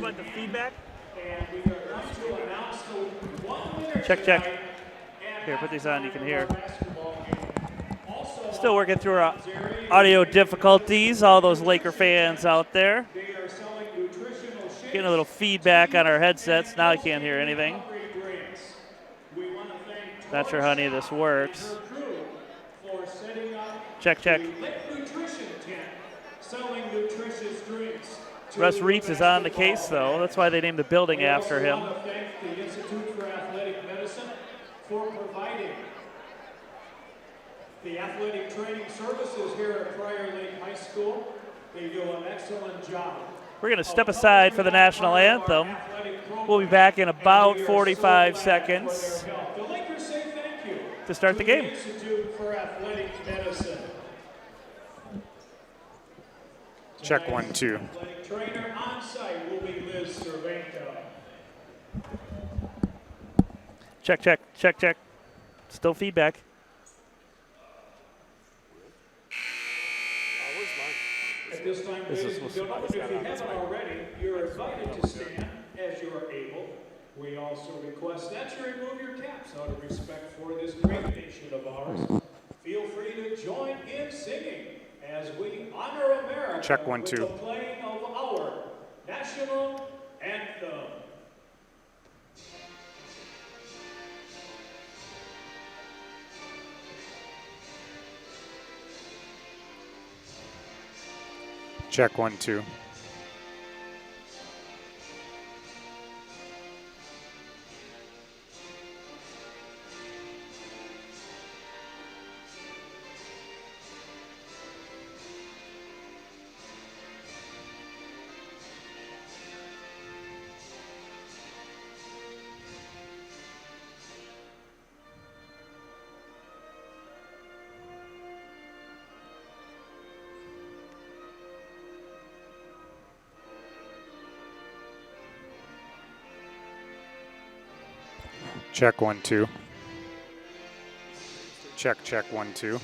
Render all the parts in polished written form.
about the feedback? And we are going to announce the one winner Check. tonight. Here, put these on, you can hear. Still working through our audio difficulties, all those Laker fans out there. Getting a little feedback on our headsets. Now I can't hear anything. Not sure how any of this works. Check. Russ Reitz is on the case, though. That's why they named the building after him. We want to thank the Institute for Athletic Medicine for providing the athletic training services here at Prior Lake High School. They do an excellent job. We're going to step aside for the national anthem. We'll be back in about 45 seconds The Lakers say thank you to start the game. Institute for Athletic Medicine. Check 1, 2. Athletic trainer on site will be Liz Cervenka. Check. Still feedback. At this time, This is ladies and gentlemen, if you haven't already, you're invited to stand as you are able. We also request that you remove your caps out of respect for this great nation of ours. Feel free to join in singing as we honor America Check 1, 2. with the playing of our national anthem. Check 1, 2. Check 1, 2. Check 1, 2.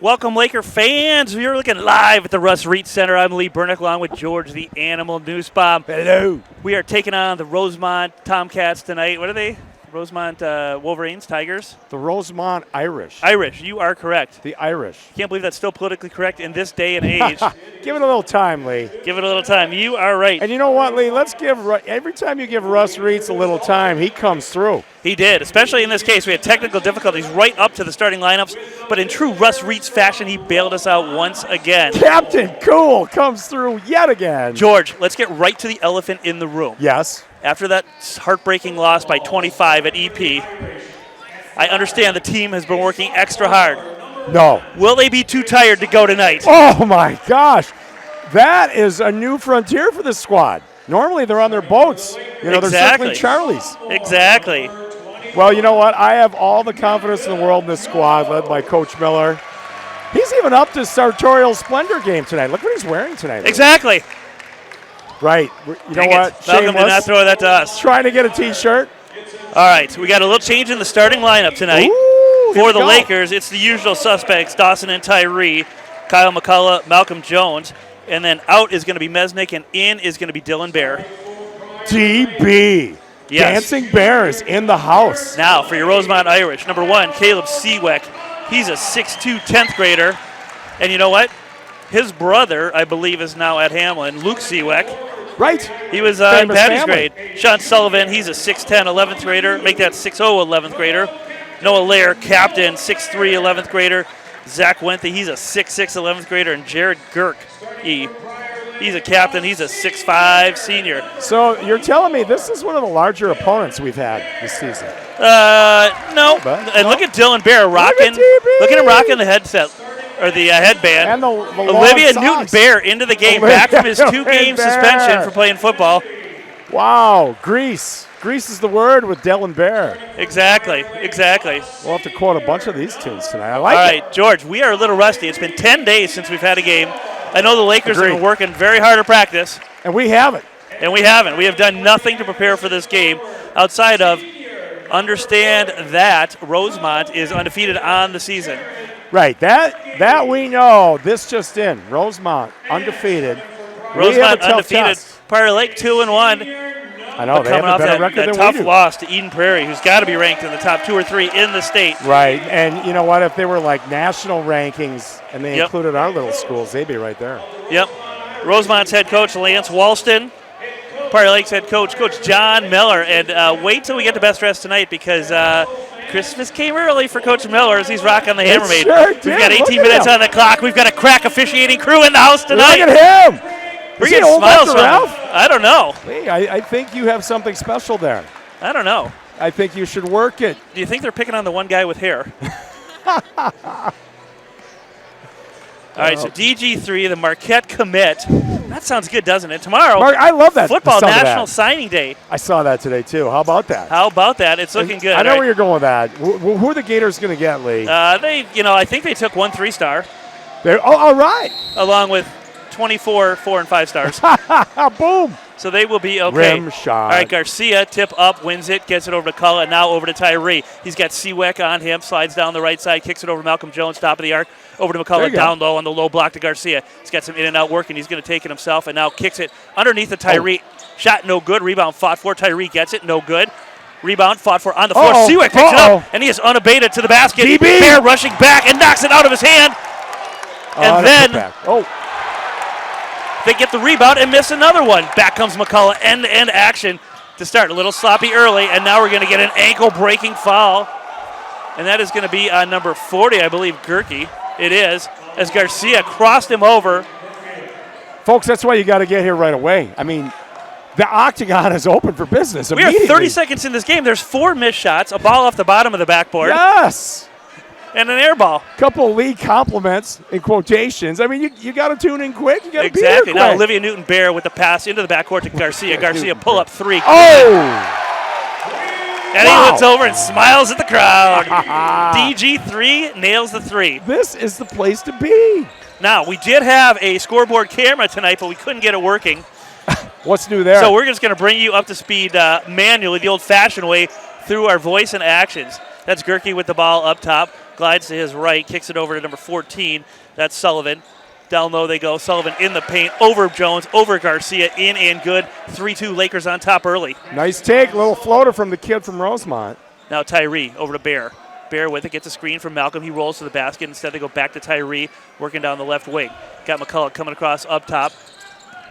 Welcome, Laker fans. We're looking live at the Russ Reitz Center. I'm Lee Burnick, along with George the Animal Newsbaum. Hello. We are taking on the Rosemount Tomcats tonight. What are they? Rosemount Wolverines, Tigers? The Rosemount Irish. Irish. You are correct. The Irish. Can't believe that's still politically correct in this day and age. Give it a little time, Lee. Give it a little time. You are right. And you know what, Lee? Let's give every time you give Russ Reitz a little time, he comes through. He did, especially in this case. We had technical difficulties right up to the starting lineups, but in true Russ Reitz fashion, he bailed us out once again. Captain Cool comes through yet again. George, let's get right to the elephant in the room. Yes. After that heartbreaking loss by 25 at EP, I understand the team has been working extra hard. No. Will they be too tired to go tonight? Oh, my gosh. That is a new frontier for this squad. Normally they're on their boats. You know, Exactly. they're circling Charlie's. Exactly. Well, you know what? I have all the confidence in the world in this squad led by Coach Miller. He's even up to Sartorial Splendor game tonight. Look what he's wearing tonight. Exactly. Right. You Dang know it. what? Malcolm did not Shameless. throw that to us. Trying to get a T-shirt. All right, we got a little change in the starting lineup tonight. Ooh, here For we the go. Lakers, it's the usual suspects, Dawson and Tyree, Kyle McCullough, Malcolm Jones, and then out is going to be Mesnick, and in is going to be Dylan Bear. DB. Yes. Dancing Bear is in the house. Now, for your Rosemount Irish, number 1, Caleb Seaweck. He's a 6'2", 10th grader. And you know what? His brother, I believe, is now at Hamlin, Luke Seaweck. Right. He was in Famous Patty's family. grade. Sean Sullivan, he's a 6'10", 11th grader. Make that 6'0", 11th grader. Noah Lair, captain, 6'3", 11th grader. Zach Wenthe, he's a 6'6", 11th grader. And Jared Girk, he's a captain. He's a 6'5", senior. So you're telling me this is one of the larger opponents we've had this season? No. But- And look at Dylan Bear rocking. TB. Look at him rocking the headset. Or the headband. And the Olivia long Newton socks. Bear into the game, Olivia back from his 2-game Newton-Bear. suspension for playing football. Wow, grease. Grease is the word with Dylan Bear. Exactly. We'll have to quote a bunch of these tunes tonight. I All like it. right, George, we are a little rusty. It's been 10 days since we've had a game. I know the Lakers have Agreed. been working very hard at practice, And we haven't. and we haven't. We have done nothing to prepare for this game outside of understand that Rosemount is undefeated on the season. Right, that we know. This just in. Rosemount, undefeated. We have a Rosemount tough undefeated. test. Prior Lake 2-1. I know, they have Coming a off better that record than tough we do. loss to Eden Prairie, who's got to be ranked in the top 2 or 3 in the state. Right, and you know what? If they were like national rankings and they Yep. included our little schools, they'd be right there. Yep. Rosemount's head coach, Lance Walston. Prior Lake's head coach, Coach John Miller. And wait till we get to best dressed tonight because Christmas came early for Coach Miller as he's rocking the Hammermaid. sure We've did. got Look 18 at minutes him. on the clock. We've got a crack officiating crew in the house tonight. Look at him. We're Is he getting old man smiles from Ralph? him. I don't know. Hey, I think you have something special there. I don't know. I think you should work it. Do you think they're picking on the one guy with hair? All right, so DG3, the Marquette commit. That sounds good, doesn't it? Tomorrow, Mark, I love that. football the sound of national that. signing day. I saw that today too. How about that? How about that? It's looking good. I know All where right. you're going with that. Who are the Gators going to get, Lee? I think they took 1 3-star All right. along with 24 4 and 5 stars. Boom. So they will be okay. Rim shot. All right, Garcia, tip up, wins it, gets it over to Cullen, now over to Tyree. He's got Seaweck on him, slides down the right side, kicks it over to Malcolm Jones, top of the arc, over to There McCullough, you go. down low on the low block to Garcia. He's got some in and out work, and he's going to take it himself, and now kicks it underneath the Tyree. Shot no good, rebound fought for. Tyree gets it, no good. Rebound fought for on the floor. Uh-oh. Seaweck picks it Uh-oh. up, and he is unabated to the basket. DB. Bear rushing back and knocks it out of his hand. And then they get the rebound and miss another one. Back comes McCullough, end-to-end action to start. A little sloppy early, and now we're going to get an ankle-breaking foul. And that is going to be on number 40, I believe, Gerke. It is, as Garcia crossed him over. Folks, that's why you got to get here right away. I mean, the octagon is open for business We are immediately. 30 seconds in this game. There's 4 missed shots, a ball off the bottom of the backboard, Yes. and an air ball. Couple league compliments in quotations. I mean, you got to tune in quick. You got to be Exactly. here Now quick. Olivia Newton-Bear with the pass into the backcourt to Garcia. Garcia pull up 3. Oh! And Wow. he looks over and smiles at the crowd. DG3 nails the 3. This is the place to be. Now, we did have a scoreboard camera tonight, but we couldn't get it working. What's new there? So we're just going to bring you up to speed manually, the old-fashioned way, through our voice and actions. That's Gerke with the ball up top, glides to his right, kicks it over to number 14. That's Sullivan. Down low they go. Sullivan in the paint, over Jones, over Garcia, in and good. 3-2 Lakers on top early. Nice take. Little floater from the kid from Rosemount. Now Tyree over to Bear. Bear with it, gets a screen from Malcolm. He rolls to the basket. Instead, they go back to Tyree, working down the left wing. Got McCullough coming across up top.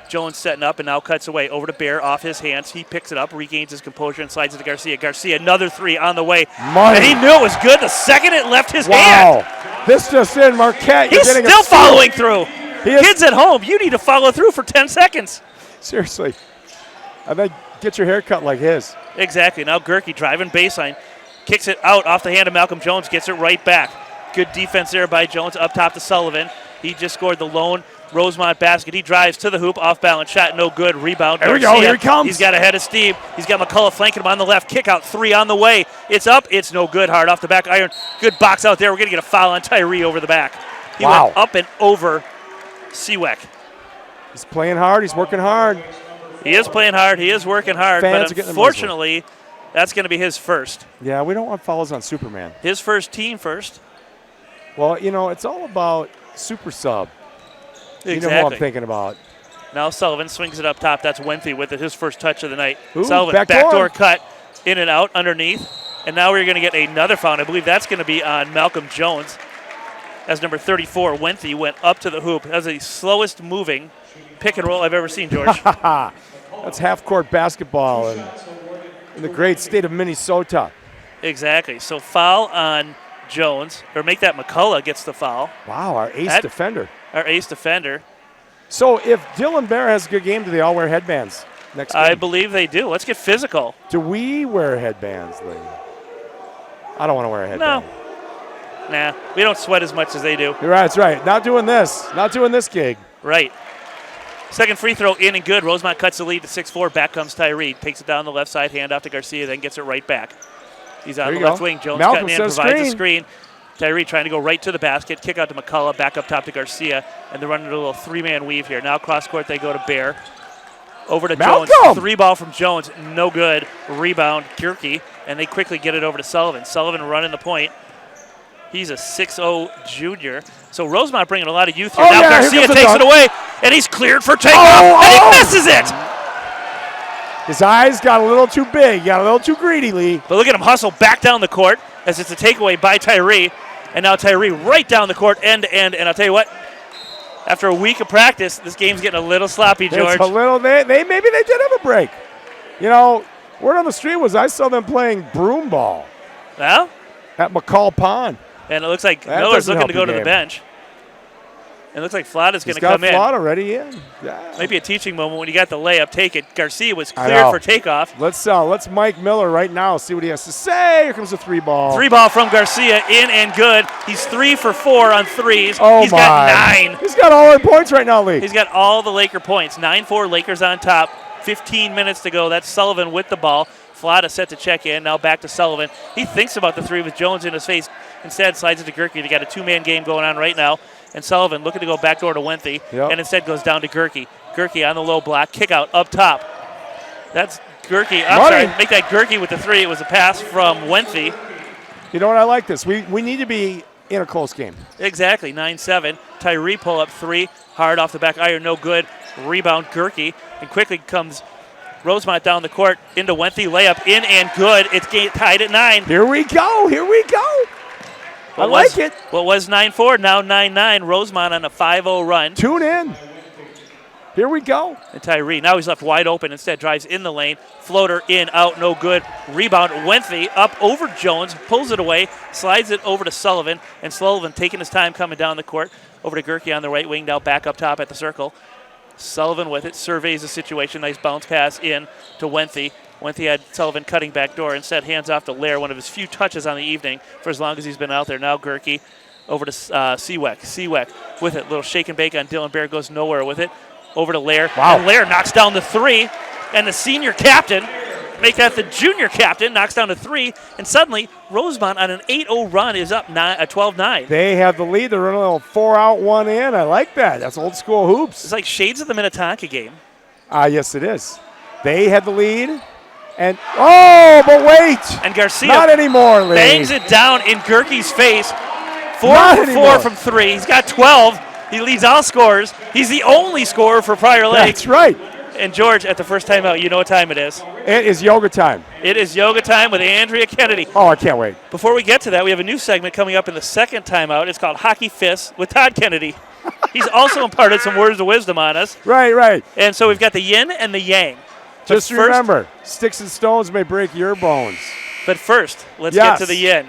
Jones setting up and now cuts away. Over to Bear, off his hands. He picks it up, regains his composure, and slides it to Garcia. Garcia, another 3 on the way. Money. And he knew it was good the second it left his Wow. hand. This just in, Marquette. You're He's getting still a steal. following through. He is- Kids at home, you need to follow through for 10 seconds. Seriously. I think get your hair cut like his. Exactly. Now Gerke driving baseline. Kicks it out off the hand of Malcolm Jones. Gets it right back. Good defense there by Jones up top to Sullivan. He just scored the lone Rosemount basket. He drives to the hoop. Off balance shot. No good. Rebound. There we go. Garcia. Here he comes. He's got ahead of Steve. He's got McCullough flanking him on the left. Kick out 3 on the way. It's up. It's no good. Hard off the back iron. Good box out there. We're going to get a foul on Tyree over the back. He Wow. went up and over Seaweck. He's playing hard. He's working hard. He is playing hard. He is working hard. Fans are But getting unfortunately, that's going to be his first. Yeah, we don't want fouls on Superman. His first team first. Well, you know, it's all about super sub. You know who I'm thinking about. Now Sullivan swings it up top. That's Wenthy with it, his first touch of the night. Ooh, Sullivan, backdoor. backdoor cut, in and out, underneath. And now we're going to get another foul. I believe that's going to be on Malcolm Jones. As number 34, Wenthy went up to the hoop. That's the slowest moving pick and roll I've ever seen, George. That's half-court basketball in the great state of Minnesota. Exactly. So foul on Jones, or make that McCullough gets the foul. Wow, our ace That- defender. Our ace defender. So if Dylan Bear has a good game, do they all wear headbands next game? I believe they do. Let's get physical. Do we wear headbands, Lee? I don't want to wear a headband. Nah, we don't sweat as much as they do. You're right, that's right. Not doing this. Not doing this gig. Right. Second free throw in and good. Rosemount cuts the lead to 6-4. Back comes Tyree. Takes it down the left side, hand off to Garcia, then gets it right back. He's on the left wing. Jones cutting in, provides a screen. Tyree trying to go right to the basket. Kick out to McCullough, back up top to Garcia. And they're running a little three-man weave here. Now cross court they go to Bear. Over to Jones. Three ball from Jones. No good. Rebound, Gierke. And they quickly get it over to Sullivan. Sullivan running the point. He's a 6'0 junior. So Rosemount bringing a lot of youth here. Now Garcia takes it away, and he's cleared for takeoff, and he misses it. His eyes got a little too big, got a little too greedy, Lee. But look at him hustle back down the court as it's a takeaway by Tyree. And now Tyree right down the court, end to end. And I'll tell you what, after a week of practice, this game's getting a little sloppy, George. It's a little, maybe they did have a break. You know, word on the street was I saw them playing broom ball. Well? At McCall Pond. And it looks like Miller's looking to go to the bench. It looks like Flada's going to come in. He's got Flada already in. Yeah. Might be a teaching moment when you got the layup. Take it. Garcia was cleared for takeoff. Let's Mike Miller right now, see what he has to say. Here comes the three ball. Three ball from Garcia, in and good. He's 3 for 4 on threes. Oh, He's got 9. He's got all their points right now, Lee. He's got all the Laker points. 9-4 Lakers on top. 15 minutes to go. That's Sullivan with the ball. Flada set to check in. Now back to Sullivan. He thinks about the three with Jones in his face. Instead, slides it to Gierke. They got a two-man game going on right now. And Sullivan looking to go backdoor to Wenthy. And instead goes down to Gierke. Gierke on the low block. Kick out up top. That's Gierke. I'm sorry. Make that Gierke with the three. It was a pass from Wenthy. You know what? I like this. We need to be in a close game. Exactly. 9-7. Tyree pull up three. Hard off the back iron. No good. Rebound Gierke. And quickly comes Rosemount down the court into Wenthy. Layup in and good. It's tied at 9. Here we go. Here we go. I like it. What was 9-4, now 9-9. Rosemount on a 5-0 run. Tune in. Here we go. And Tyree, now he's left wide open. Instead, drives in the lane. Floater in, out, no good. Rebound, Wenthy up over Jones, pulls it away, slides it over to Sullivan. And Sullivan taking his time coming down the court. Over to Gierke on the right wing, now back up top at the circle. Sullivan with it, surveys the situation. Nice bounce pass in to Wenthy. Wenthy had Sullivan cutting back door. Instead, hands off to Lair, one of his few touches on the evening for as long as he's been out there. Now Gierke over to Seaweck. Seaweck with it. Little shake and bake on Dylan Bear, goes nowhere with it. Over to Lair. Wow. And Lair knocks down the three. And the senior captain, make that the junior captain, knocks down to 3. And suddenly, Rosemount on an 8-0 run is up 12-9. They have the lead. They're running a little 4-out, 1 in. I like that. That's old school hoops. It's like shades of the Minnetonka game. Yes, it is. They had the lead. And, but wait. And Garcia not anymore, Lee. Bangs it down in Gierke's face. 4 for 4 from 3. He's got 12. He leads all scorers. He's the only scorer for Prior Lake. That's right. And George, at the first timeout, you know what time it is. It is yoga time. It is yoga time with Andrea Kennedy. Oh, I can't wait. Before we get to that, we have a new segment coming up in the second timeout. It's called Hockey Fists with Todd Kennedy. He's also imparted some words of wisdom on us. Right. And so we've got the yin and the yang. Just remember, sticks and stones may break your bones. But first, let's get to the yin.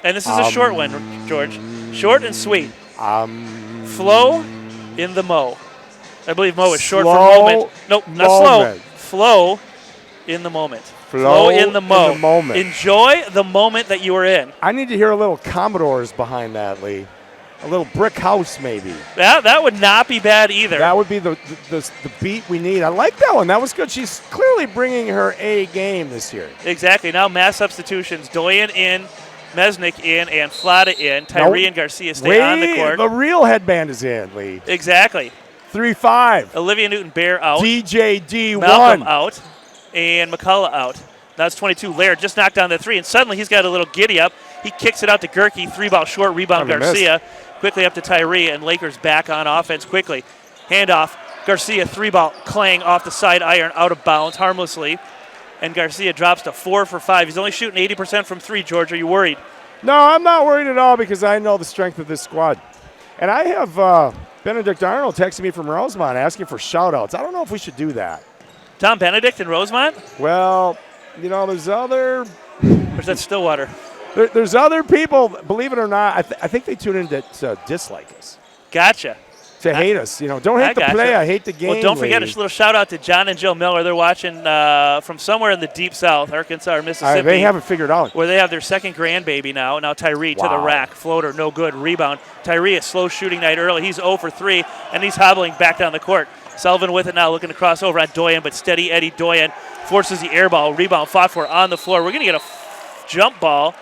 And this is a short one, George. Short and sweet. Flow in the mo. I believe mo is short for moment. Nope, not slow. Flow in the moment. Flow in the moment. Enjoy the moment that you are in. I need to hear a little Commodores behind that, Lee. A little brick house, maybe. That would not be bad either. That would be the beat we need. I like that one. That was good. She's clearly bringing her A game this year. Exactly. Now mass substitutions. Doyen in, Mesnick in, and Flada in. Tyree and Garcia stay on the court. The real headband is in, Lee. Exactly. 3-5. Olivia Newton-Bear out. DJD1. Malcolm out. And McCullough out. That's 22. Laird just knocked down the 3, and suddenly he's got a little giddy up. He kicks it out to Gierke. 3-ball short. Rebound Garcia. Quickly up to Tyree, and Lakers back on offense quickly. Handoff. Garcia, 3-ball, clang off the side iron, out of bounds, harmlessly. And Garcia drops to 4 for 5. He's only shooting 80% from 3, George. Are you worried? No, I'm not worried at all because I know the strength of this squad. And I have Benedict Arnold texting me from Rosemount asking for shout-outs. I don't know if we should do that. Tom Benedict in Rosemount? Well, there's other... Or is that Stillwater? There's other people, believe it or not, I think they tune in to dislike us. Gotcha. To hate us. Don't hate the play, I hate the game. Well, don't forget a little shout-out to John and Jill Miller. They're watching from somewhere in the deep south, Arkansas or Mississippi. They haven't figured out. Where they have their second grandbaby now. Now Tyree to the rack. Floater, no good. Rebound. Tyree, a slow shooting night early. He's 0 for 3, and he's hobbling back down the court. Sullivan with it now, looking to cross over on Doyen, but steady Eddie Doyen forces the air ball. Rebound fought for on the floor. We're going to get a jump ball,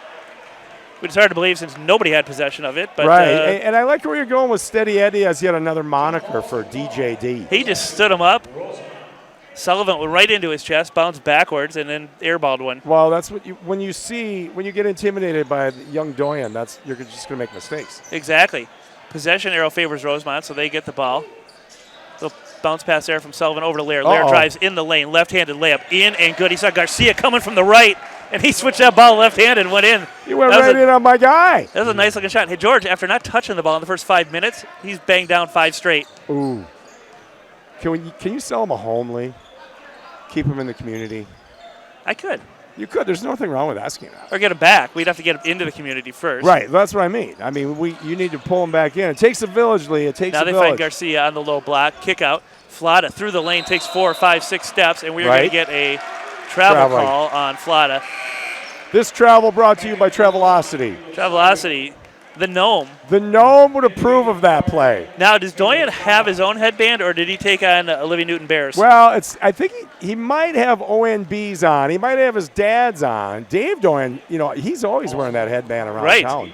which is hard to believe since nobody had possession of it. But, right, and I like where you're going with Steady Eddie as yet another moniker for DJD. He just stood him up. Sullivan went right into his chest, bounced backwards, and then airballed one. Well, that's what when you get intimidated by young Doyen, you're just going to make mistakes. Exactly. Possession arrow favors Rosemount, so they get the ball. Little bounce pass there from Sullivan over to Lair. Lair drives in the lane, left-handed layup in and good. He saw Garcia coming from the right, and he switched that ball left-handed and went in. He went right in on my guy. That was a nice looking shot. Hey, George, after not touching the ball in the first 5 minutes, he's banged down 5 straight. Ooh. Can you sell him a homely? Keep him in the community? I could. You could. There's nothing wrong with asking that. Or get him back. We'd have to get him into the community first. Right. That's what I mean. I mean, you need to pull him back in. It takes a village, Lee. It takes a village. Now they find Garcia on the low block. Kick out. Flata through the lane, takes 4, 5, 6 steps, and we're going to get a travel call on Flata. This travel brought to you by Travelocity. Travelocity. The Gnome. The Gnome would approve of that play. Now, does Doyen have his own headband, or did he take on Olivia Newton-Bears? Well, I think he might have ONBs on. He might have his dad's on. Dave Doyen, he's always wearing that headband around town.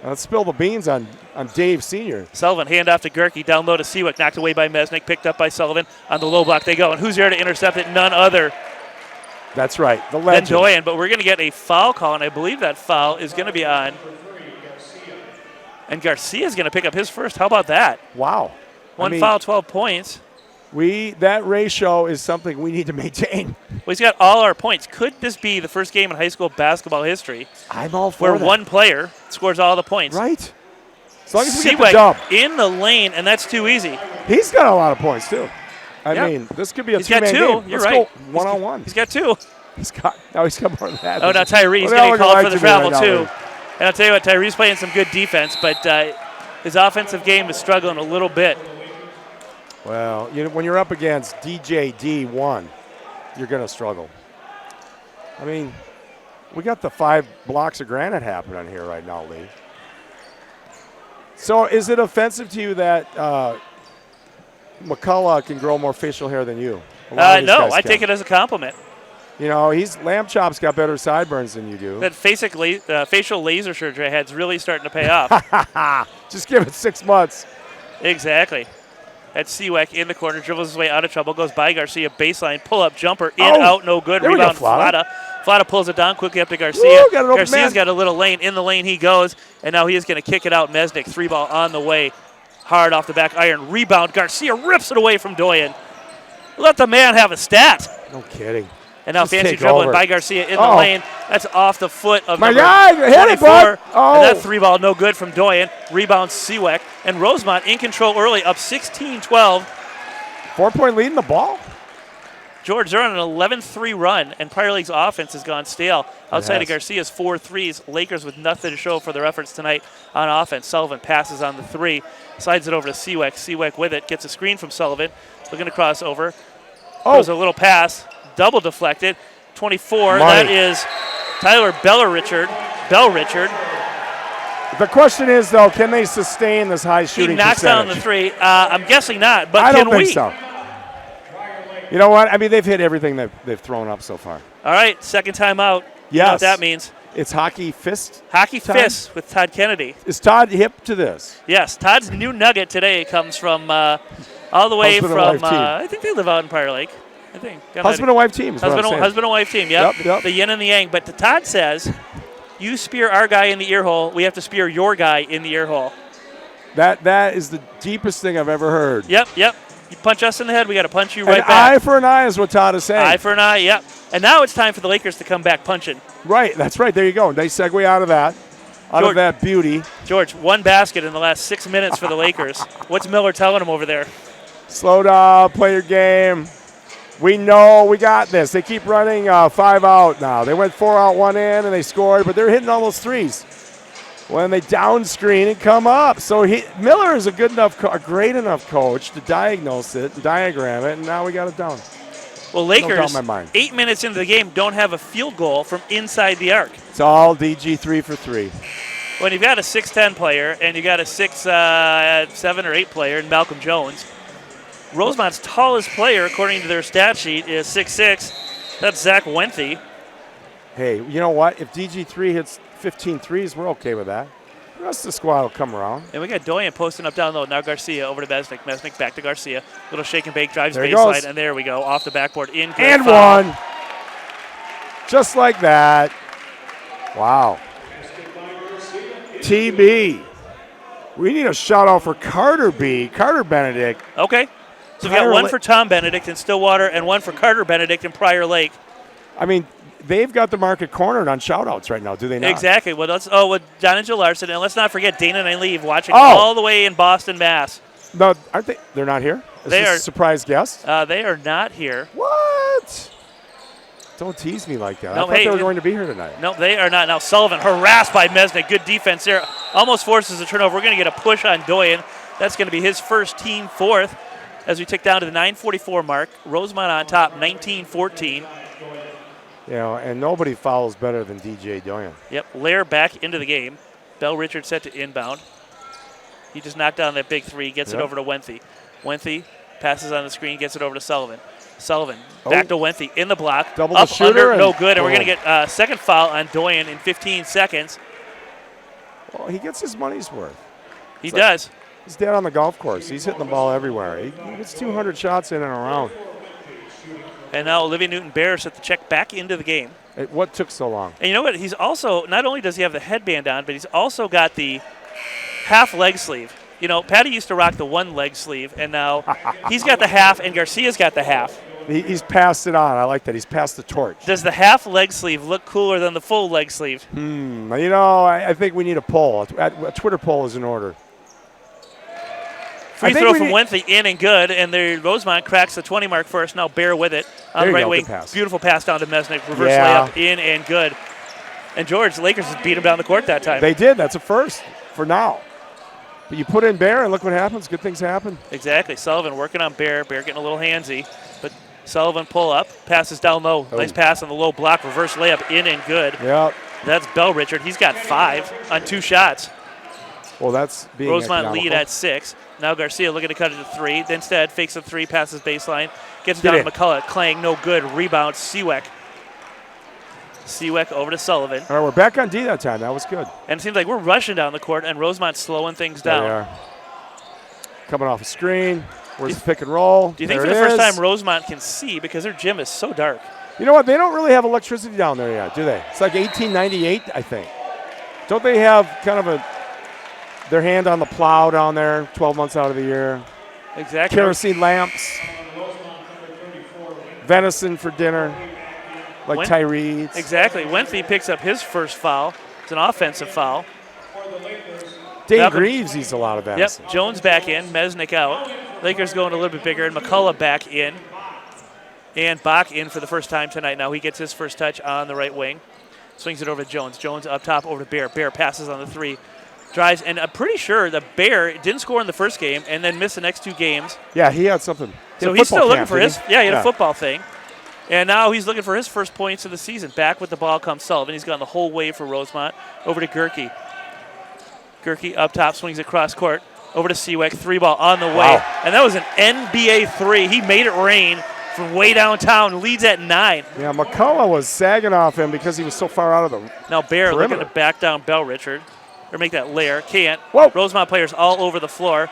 Let's spill the beans on Dave Sr. Sullivan, hand off to Gerke, down low to Seawick, knocked away by Mesnick, picked up by Sullivan. On the low block they go, and who's there to intercept it? None other That's right, the legend. than Doyen, but we're going to get a foul call, and I believe that foul is going to be on. And Garcia's going to pick up his first. How about that? Wow. One foul, 12 points. That ratio is something we need to maintain. Well, he's got all our points. Could this be the first game in high school basketball history I'm all for where that. one player scores all the points? Right. As long as we get Seawick the dub. in the lane, and that's too easy. He's got a lot of points, too. I mean, this could be a two-man game. He's got 2. You're right. Go one-on-one. He's got 2. He's got more than that. Oh, now Tyree's getting called for the travel, too. And I'll tell you what, Tyree's playing some good defense, but his offensive game is struggling a little bit. Well, when you're up against DJD1, you're going to struggle. I mean, we got the 5 blocks of granite happening here right now, Lee. So is it offensive to you that McCullough can grow more facial hair than you? No, I take it as a compliment. Lamb Chop's got better sideburns than you do. That facial laser surgery I had is really starting to pay off. Just give it 6 months. Exactly. That's Seawick in the corner, dribbles his way out of trouble, goes by Garcia, baseline, pull-up jumper, out, no good. Rebound, Flata. Flata pulls it down quickly up to Garcia. Garcia's got a little lane. In the lane he goes, and now he is going to kick it out. Mesnick, 3-ball on the way. Hard off the back iron. Rebound. Garcia rips it away from Doyen. Let the man have a stat. No kidding. And now fancy dribbling by Garcia in the lane. That's off the foot of my guy. Hit it, bud. And that 3-ball no good from Doyen. Rebound Seawick. And Rosemount in control early, up 16-12. 4-point lead in the ball. George, they're on an 11-3 run, and Prior League's offense has gone stale. Outside of Garcia's 4 threes, Lakers with nothing to show for their efforts tonight on offense. Sullivan passes on the 3, slides it over to Seawick. Seawick with it, gets a screen from Sullivan, looking to cross over. Throws a little pass, double deflected. 24, that is Tyler Bell Richard. The question is, though, can they sustain this high shooting percentage? He knocks down the 3. I'm guessing not, but I can don't think so. You know what? I mean, they've hit everything that they've thrown up so far. All right, second time out. Yes. You know what that means. It's hockey fist. Hockey fist with Todd Kennedy. Is Todd hip to this? Yes. Todd's new nugget today comes from all the way from, I think they live out in Prior Lake. I think. Husband and wife team is husband and wife team, yep. The yin and the yang. But Todd says, you spear our guy in the ear hole, we have to spear your guy in the ear hole. That is the deepest thing I've ever heard. Yep. You punch us in the head, we got to punch you right back. Eye for an eye is what Todd is saying. Eye for an eye, yep. And now it's time for the Lakers to come back punching. Right, that's right. There you go. They segue out of that. Of that beauty. George, 1 basket in the last 6 minutes for the Lakers. What's Miller telling them over there? Slow down, play your game. We know we got this. They keep running 5 out now. They went 4 out, 1 in, and they scored, but they're hitting all those threes. When they down screen and come up. So Miller is a great enough coach to diagnose it and diagram it, and now we got it down. Well, Lakers, 8 minutes into the game, don't have a field goal from inside the arc. It's all DG 3 for 3. When you've got a 6'10 player and you got a 6'7 or 8 player in Malcolm Jones, Rosemount's tallest player, according to their stat sheet, is 6'6". That's Zach Wenthy. Hey, you know what? If DG3 hits 15 threes, we're okay with that. The rest of the squad will come around. And we got Doyen posting up down low. Now Garcia over to Mesnick. Mesnick back to Garcia. Little shake and bake, drives There he baseline, goes. and there we go. Off the backboard, in. Good And foul. one. Just like that. Wow. TB. We need a shout out for Carter B. Carter Benedict. Okay. So we got Prior one Lake- for Tom Benedict in Stillwater and one for Carter Benedict in Prior Lake. I mean, they've got the market cornered on shout outs right now, do they not? Exactly. Well, with Don and Jill Larson, and let's not forget Dana and Eileen watching Oh. all the way in Boston, Mass. No, aren't they? They're not here? Is They this are- a surprise guest? They are not here. What? Don't tease me like that. No, I thought hey, they were going to be here tonight. No, they are not. Now Sullivan harassed by Mesnick. Good defense there. Almost forces a turnover. We're going to get a push on Doyen. That's going to be his first, team fourth. As we tick down to the 9:44 mark, Rosemount on top, 19-14. You know, and nobody fouls better than DJ Doyen. Yep, Lair back into the game. Bell Richard set to inbound. He just knocked down that big three, gets it Yep. over to Wenthy. Wenthy passes on the screen, gets it over to Sullivan. Sullivan back to Wenthy in the block. Double the up shooter under, no and good, and we're going boom. to get a second foul on Doyen in 15 seconds. Well, he gets his money's worth. He It's like- does. He's dead on the golf course. He's hitting the ball everywhere. He gets 200 shots in and around. And now Olivia Newton-Bear set the check back into the game. What took so long? And you know what? He's also, not only does he have the headband on, but he's also got the half leg sleeve. You know, Patty used to rock the one leg sleeve, and now he's got the half, and Garcia's got the half. He's passed it on. I like that. He's passed the torch. Does the half leg sleeve look cooler than the full leg sleeve? You know, I think we need a poll. A Twitter poll is in order. Free I think throw we from need- Wenthy in and good, and there Rosemount cracks the 20 mark first. Now Bear with it on There the you right go, wing. good pass. Beautiful pass down to Mesnick. Reverse Yeah. layup in and good. And George, Lakers just beat him down the court that time. They did. That's a first for now. But you put in Bear, and look what happens. Good things happen. Exactly. Sullivan working on Bear. Bear getting a little handsy. But Sullivan pull up. Passes down low. Nice pass on the low block. Reverse layup in and good. Yep. That's Bell Richard. He's got 5 on 2 shots. Well, that's being Rosemount lead economical. at 6. Now Garcia looking to cut it to 3. Instead, fakes a 3, passes baseline. Gets it Get down in. to McCullough. Clang, no good. Rebound, Seaweck. Seaweck over to Sullivan. All right, we're back on D that time. That was good. And it seems like we're rushing down the court, and Rosemont's slowing things There down. they are. Coming off a screen. Where's the pick and roll? Do you think There for the it first is. time Rosemont can see, because their gym is so dark? You know what? They don't really have electricity down there yet, do they? It's like 1898, I think. Don't they have kind of their hand on the plow down there 12 months out of the year? Exactly. Kerosene lamps. Venison for dinner, like When- Tyree's. Exactly. Wenthy picks up his first foul. It's an offensive foul. Dave Malcolm- Greaves eats a lot of venison. Yep. Jones back in. Mesnick out. Lakers going a little bit bigger, and McCullough back in. And Bach in for the first time tonight. Now he gets his first touch on the right wing. Swings it over to Jones. Jones up top over to Bear. Bear passes on the 3. Drives, and I'm pretty sure the Bear didn't score in the first game and then missed the next 2 games. Yeah, he had something. He So had he's football still looking camp, for didn't his, he? he had a football thing. And now he's looking for his first points of the season. Back with the ball comes Sullivan. He's gone the whole way for Rosemont. Over to Gerke. Gerke up top, swings across court. Over to Seaweck, 3-ball on the way. Wow. And that was an NBA 3. He made it rain from way downtown, leads at 9. Yeah, McCullough was sagging off him because he was so far out of the. Now Bear looking Perimeter. to back down Bell Richard. Or make that Lair. Can't. Whoa. Rosemont players all over the floor.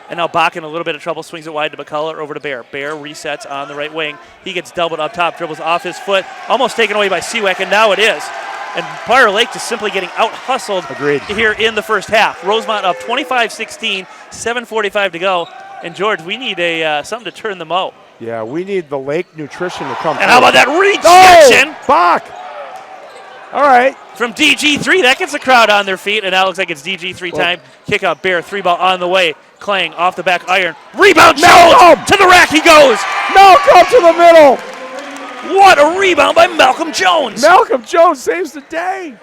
And now Bach in a little bit of trouble, swings it wide to McCullough, over to Bear. Bear resets on the right wing. He gets doubled up top, dribbles off his foot, almost taken away by Seaweck, and now it is. And Prior Lake just simply getting out-hustled Agreed. here in the first half. Rosemont up 25-16, 7:45 to go. And George, we need something to turn them out. Yeah, we need the Lake Nutrition to come. And how about that Oh, rejection Bach! All right. from DG3? That gets the crowd on their feet, and now it looks like it's DG3 time. Kick out Bear, 3-ball on the way. Clang off the back iron. Rebound, Jones! Malcolm! To the rack he goes! Malcolm to the middle. What a rebound by Malcolm Jones! Malcolm Jones saves the day.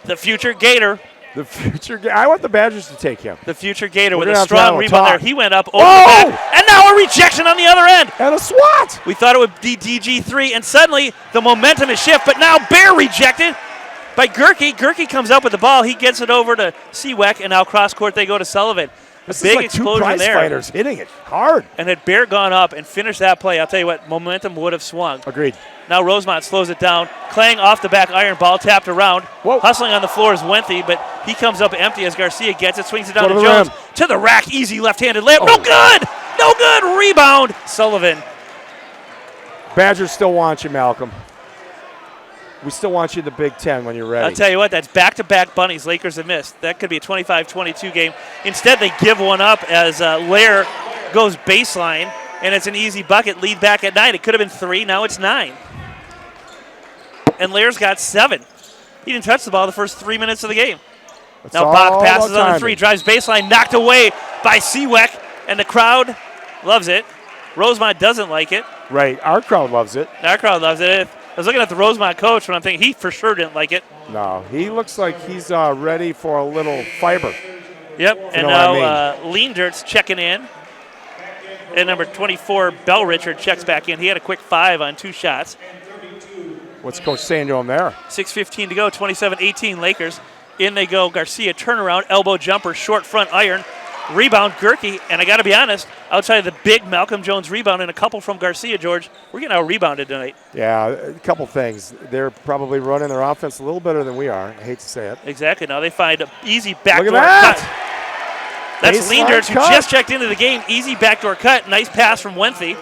The future Gator. The future. I want the Badgers to take him. The future Gator We're with gonna a have to strong have a rebound talk. there. He went up over Whoa! the back. And now a rejection on the other end. And a swat. We thought it would be DG3, and suddenly the momentum is shift, but now Bear rejected by Gerke. Gerke comes up with the ball. He gets it over to Seaweck, and now cross court they go to Sullivan. This big is like two explosion prize there. fighters hitting it hard. And had Bear gone up and finished that play, I'll tell you what, momentum would have swung. Agreed. Now Rosemount slows it down. Clang off the back iron, ball tapped around. Whoa. Hustling on the floor is Wenthy, but he comes up empty as Garcia gets it, swings it down Go to to the Jones. rim. To the rack, easy left-handed layup. Oh. No good! No good! Rebound, Sullivan. Badgers still want you, Malcolm. We still want you in the Big Ten when you're ready. I'll tell you what, that's back-to-back bunnies Lakers have missed. That could be a 25-22 game. Instead, they give one up as Lair goes baseline, and it's an easy bucket. Lead back at 9. It could have been 3. Now it's 9. And Lair's got 7. He didn't touch the ball the first 3 minutes of the game. It's Now all Bach passes about on the timing. 3, drives baseline, knocked away by Seaweck, and the crowd loves it. Rosemont doesn't like it. Right. Our crowd loves it. Our crowd loves it. I was looking at the Rosemont coach, and I'm thinking he for sure didn't like it. No, he looks like he's ready for a little fiber. Yep, and know now what I Lean Dirt's checking in. And number 24, Bell Richard, checks back in. He had a quick 5 on 2 shots. What's Coach saying to him there? 6:15 to go, 27-18 Lakers. In they go, Garcia turnaround, elbow jumper, short front iron. Rebound, Gerke, and I got to be honest, outside of the big Malcolm Jones rebound and a couple from Garcia, George, we're getting out-rebounded tonight. Yeah, a couple things. They're probably running their offense a little better than we are. I hate to say it. Exactly. Now they find an easy backdoor Look at cut. that. That's Baseline Leanderts, who cut. just checked into the game. Easy backdoor cut. Nice pass from Wenthy.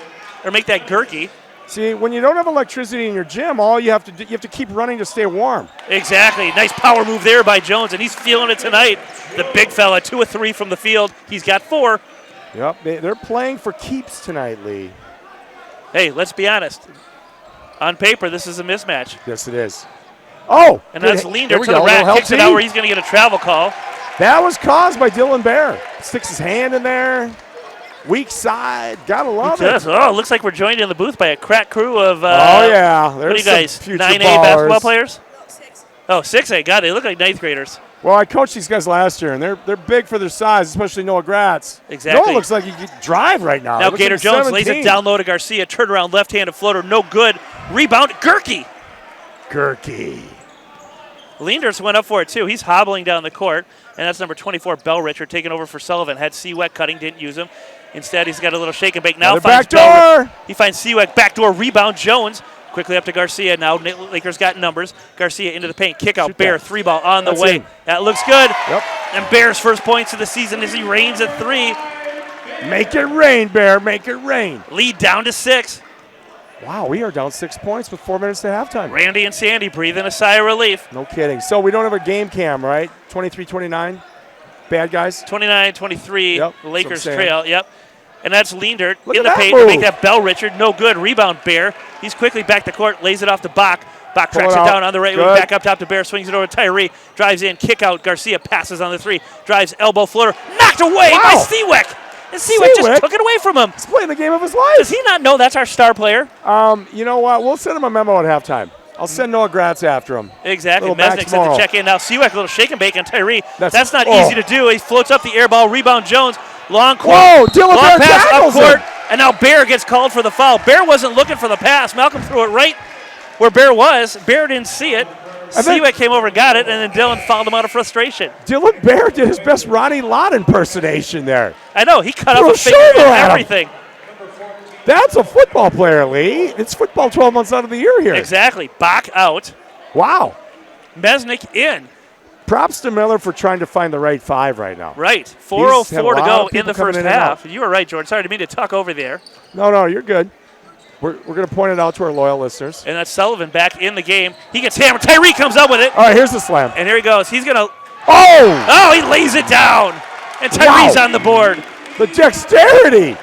Or make that Gerke. See, when you don't have electricity in your gym, all you have to do, you have to keep running to stay warm. Exactly. Nice power move there by Jones, and he's feeling it tonight. The big fella, 2 of 3 from the field. He's got 4. Yep, they're playing for keeps tonight, Lee. Hey, let's be honest. On paper, this is a mismatch. Yes, it is. Oh, And that's good. Leander There we to the go. rack, Little kicks it help out where team. he's going to get a travel call. That was caused by Dylan Bear. Sticks his hand in there. Weak side. Gotta love it. Oh, looks like we're joined in the booth by a crack crew of Oh, yeah. what are There's you guys, some future 9A ballers. basketball players? Oh, 6A. God, they look like 9th graders. Well, I coached these guys last year, and they're big for their size, especially Noah Gratz. Exactly. Noah looks like he could drive right now. Now Looks Gator like Jones lays 17. it down low to Garcia. Turnaround left-handed floater, no good. Rebound, Gerke. Gerke. Leanders went up for it, too. He's hobbling down the court, and that's number 24, Bell Richard, taking over for Sullivan. Had Seaweck cutting, didn't use him. Instead, he's got a little shake and bake. Now Another finds back door. He finds Seaweck, backdoor rebound, Jones. Quickly up to Garcia. Now Lakers got numbers. Garcia into the paint, kick out, Shoot Bear, that. 3 ball on the That's way. in. That looks good. Yep. And Bear's first points of the season as he reigns at 3. Make it rain, Bear. Make it rain. Lead down to 6. Wow, we are down 6 points with 4 minutes to halftime. Randy and Sandy breathing a sigh of relief. No kidding. So we don't have a game cam, right? 23-29. Bad guys. 29-23, Yep, the Lakers that's what I'm saying. trail. Yep. And that's Leandert Look in at the that paint move. to make that Bell Richard. No good. Rebound, Bear. He's quickly back to court, lays it off to Bach. Bach Pull tracks it it out. down on the right wing, Good. back up top to Bear, swings it over to Tyree, drives in, kick out. Garcia passes on the 3, drives elbow floater, knocked away by Wow. Seaweck. And Seaweck Seaweck? just took it away from him. He's playing the game of his Does life. he not know that's our star player? You know what? We'll send him a memo at halftime. I'll send Noah Gratz after him. Exactly. Little Max Mesnick said Morrow. to check in. Now Seaweck, a little shake and bake on Tyree. That's- Not oh. easy to do. He floats up the air ball, rebound Jones. Long court. Whoa, Dylan long Bear pass up tackles court. him. And now Bear gets called for the foul. Bear wasn't looking for the pass. Malcolm threw it right where Bear was. Bear didn't see it. I think- Seaweck came over and got it, and then Dylan fouled him out of frustration. Dylan Bear did his best Ronnie Lott impersonation there. I know. He cut Threw off a a finger shoulder and at him. everything. That's a football player, Lee. It's football 12 months out of the year here. Exactly. Bach out. Wow. Mesnick in. Props to Miller for trying to find the right 5 right now. Right. had 4:04 a to lot go of in people the coming first in and out. half. You were right, George. Sorry to mean to talk over there. No, you're good. We're going to point it out to our loyal listeners. And that's Sullivan back in the game. He gets hammered. Tyree comes up with it. All right, here's the slam. And here he goes. He's going to. Oh, Oh, he lays it down. And Tyree's Wow. on the board. the dexterity,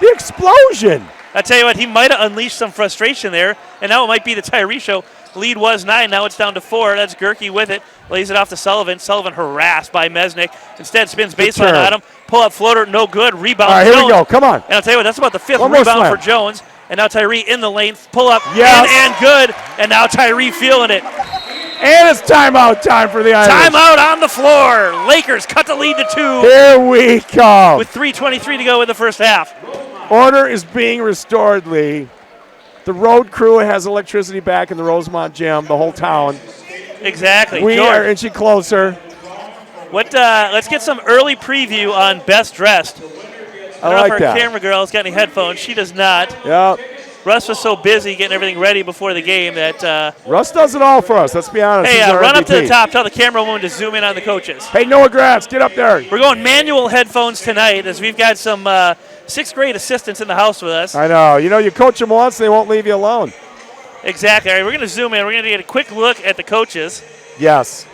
the explosion. I tell you what, he might have unleashed some frustration there. And now it might be the Tyree show. Lead was 9. Now it's down to 4. That's Gerke with it. Lays it off to Sullivan. Sullivan harassed by Mesnick. Instead spins baseline turn. on him. Pull up floater. No good. Rebound. All right, here we Jones. go. Come on. And I'll tell you what, that's about the 5th One more rebound slam. for Jones. And now Tyree in the lane. Pull up. Yes. And good. And now Tyree feeling it. And it's timeout time for the Irish. Timeout on the floor. Lakers cut the lead to 2 Here we come. with 3:23 to go in the first half. Order is being restored, Lee. The road crew has electricity back in the Rosemount gym, the whole town. Exactly. We George, are inching closer. Let's get some early preview on Best Dressed. I don't know like if our that. camera girl's got any headphones. She does not. Yep. Russ was so busy getting everything ready before the game that. Russ does it all for us. Let's be honest. Hey, He's our run up to MVP. the top. Tell the camera woman to zoom in on the coaches. Hey, Noah Gratz, get up there. We're going manual headphones tonight as we've got some 6th grade assistants in the house with us. I know. You coach them once, they won't leave you alone. Exactly. All right, we're going to zoom in. We're going to get a quick look at the coaches. Yes.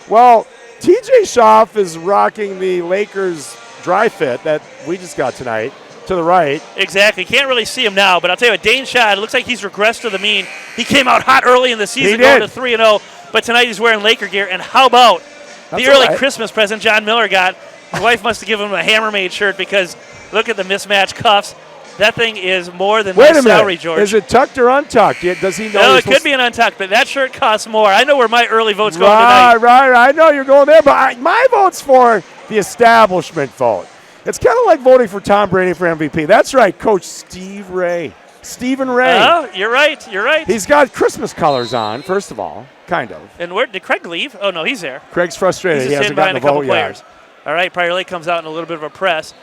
Well, TJ Schaaf is rocking the Lakers dry fit that we just got tonight to the right. Exactly. Can't really see him now, but I'll tell you what, Dane Schott, it looks like he's regressed to the mean. He came out hot early in the season, going to 3-0, but tonight he's wearing Laker gear. And how about the early Christmas present John Miller got? His wife must have given him a Hammermaid shirt because look at the mismatched cuffs. That thing is more than my salary, George. Is it tucked or untucked? Does he know? No, it could be an untucked, but that shirt costs more. I know where my early vote's going tonight. Right. I know you're going there, but my vote's for the establishment vote. It's kind of like voting for Tom Brady for MVP. That's right, Coach Stephen Ray. Oh, you're right. He's got Christmas colors on, first of all, kind of. And where did Craig leave? Oh, no, he's there. Craig's frustrated. He's He just hasn't hidden gotten behind the a couple vote players. yet. All right, Prior Lake comes out in a little bit of a press.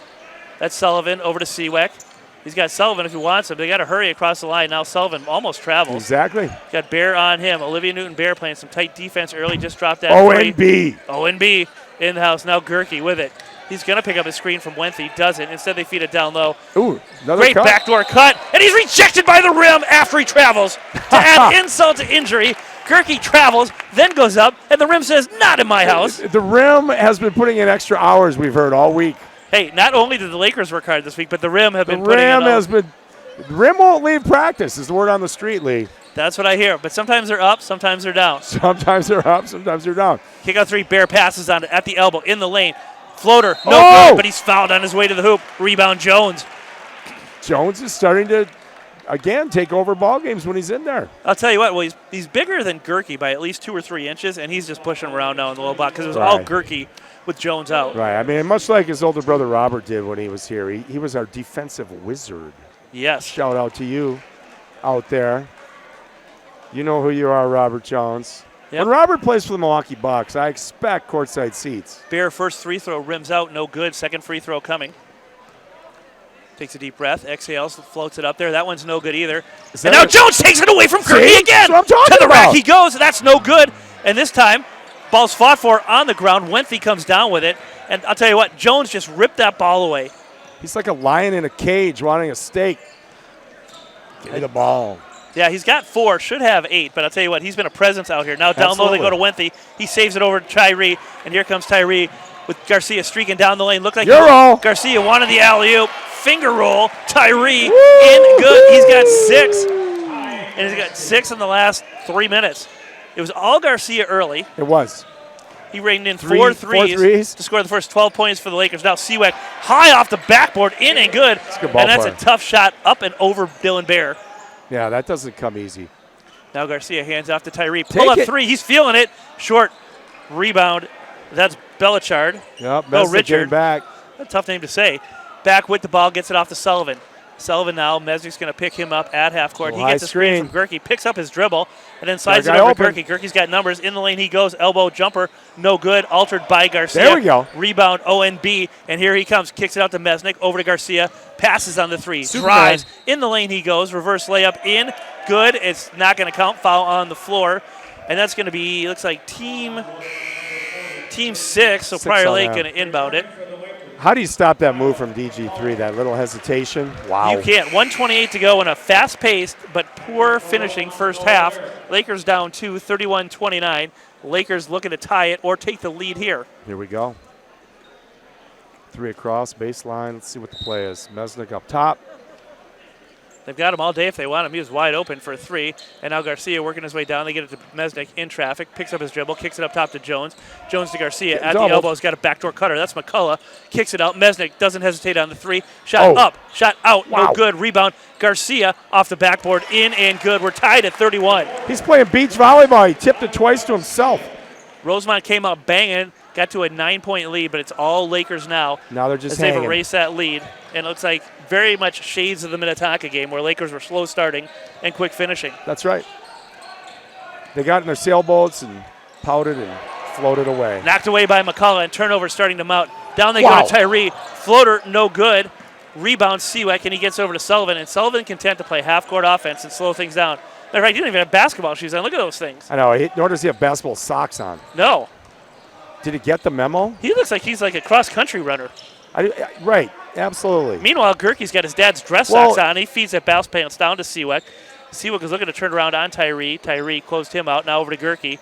That's Sullivan over to Seaweck. He's got Sullivan if he wants him. They got to hurry across the line. Now Sullivan almost travels. Exactly. Got Bear on him. Olivia Newton-Bear playing some tight defense early. Just dropped that O&B. O&B in the house. Now Gerke with it. He's going to pick up a screen from Wenthy. Doesn't. Instead, they feed it down low. Ooh, another Great cut. backdoor cut. And he's rejected by the rim after he travels. To add insult to injury, Gerke travels, then goes up, and the rim says, not in my house. The rim has been putting in extra hours, we've heard, all week. Hey, not only did the Lakers work hard this week, but the rim have been The rim won't leave practice, is the word on the street, Lee. That's what I hear. But sometimes they're up, sometimes they're down. Sometimes they're up, sometimes they're down. Kick out 3, Bear passes on at the elbow, in the lane. Floater, no good, but he's fouled on his way to the hoop. Rebound, Jones. Jones is starting to, again, take over ball games when he's in there. I'll tell you what, well, he's bigger than Gerke by at least 2 or 3 inches, and he's just pushing him around now in the low block because it was all Gerke with Jones out. Right, I mean, much like his older brother Robert did when he was here. He was our defensive wizard. Yes. Shout out to you out there. You know who you are, Robert Jones. Yep. When Robert plays for the Milwaukee Bucks, I expect courtside seats. Bear first free throw rims out, no good. Second free throw coming. Takes a deep breath, exhales, floats it up there. That one's no good either. And now Jones takes it away from Gerke again. That's what I'm talking to the rack about. he goes. That's no good. And this time, ball's fought for on the ground. Wenthy comes down with it. And I'll tell you what, Jones just ripped that ball away. He's like a lion in a cage wanting a steak. Give me the ball. Yeah, he's got 4, should have 8, but I'll tell you what, he's been a presence out here. Now down low they go to Wenthy. He saves it over to Tyree, and here comes Tyree with Garcia streaking down the lane. Looked like Garcia wanted the alley-oop. Finger roll. Tyree in good. He's got 6, and he's got 6 in the last 3 minutes. It was all Garcia early. It was. He reined in 4 threes to score the first 12 points for the Lakers. Now Seaweck high off the backboard, in and good. That's a good ball and that's player. a tough shot up and over Dylan Bear. Yeah, that doesn't come easy. Now Garcia hands off to Tyree. Pull up 3. He's feeling it. Short rebound. That's Belichard. Yep, No, Richard. Back. A tough name to say. Back with the ball, gets it off to Sullivan. Sullivan now, Mesnick's going to pick him up at half court. He gets a screen from Gerke, picks up his dribble, and then slides it over to Gerke. Gerke's got numbers. In the lane he goes. Elbow jumper, no good. Altered by Garcia. There we go. Rebound, O&B, and here he comes. Kicks it out to Mesnick, over to Garcia. Passes on the 3. Superman. Drives. In the lane he goes. Reverse layup in. Good. It's not going to count. Foul on the floor. And that's going to be, looks like team 6, so Prior Lake going to inbound it. How do you stop that move from DG3, that little hesitation? Wow. You can't. 1:28 to go in a fast-paced but poor finishing first half. Lakers down 2, 31-29. Lakers looking to tie it or take the lead here. Here we go. 3 across, baseline. Let's see what the play is. Mesnick up top. They've got him all day if they want him. He was wide open for a 3. And now Garcia working his way down. They get it to Mesnick in traffic. Picks up his dribble. Kicks it up top to Jones. Jones to Garcia. At the elbow. He's got a backdoor cutter. That's McCullough. Kicks it out. Mesnick doesn't hesitate on the 3. Shot up. Shot out. Wow. No good. Rebound. Garcia off the backboard. In and good. We're tied at 31. He's playing beach volleyball. He tipped it twice to himself. Rosemount came out banging. Got to a 9-point lead, but it's all Lakers now. Now they're just as hanging. they've erased that lead. And it looks like very much shades of the Minnetonka game where Lakers were slow starting and quick finishing. That's right. They got in their sailboats and pouted and floated away. Knocked away by McCullough, and turnover starting to mount. Down they Wow. go to Tyree. Floater, no good. Rebound, Seaweck, and he gets over to Sullivan. And Sullivan content to play half-court offense and slow things down. Matter of fact, he didn't even have basketball shoes on. Look at those things. I know, nor does he have basketball socks on. No. Did he get the memo? He looks like he's like a cross-country runner. Right, absolutely. Meanwhile, Gerke's got his dad's dress socks on. He feeds that bounce pants down to Seaweck. Seaweck is looking to turn around on Tyree. Tyree closed him out. Now over to Gerke.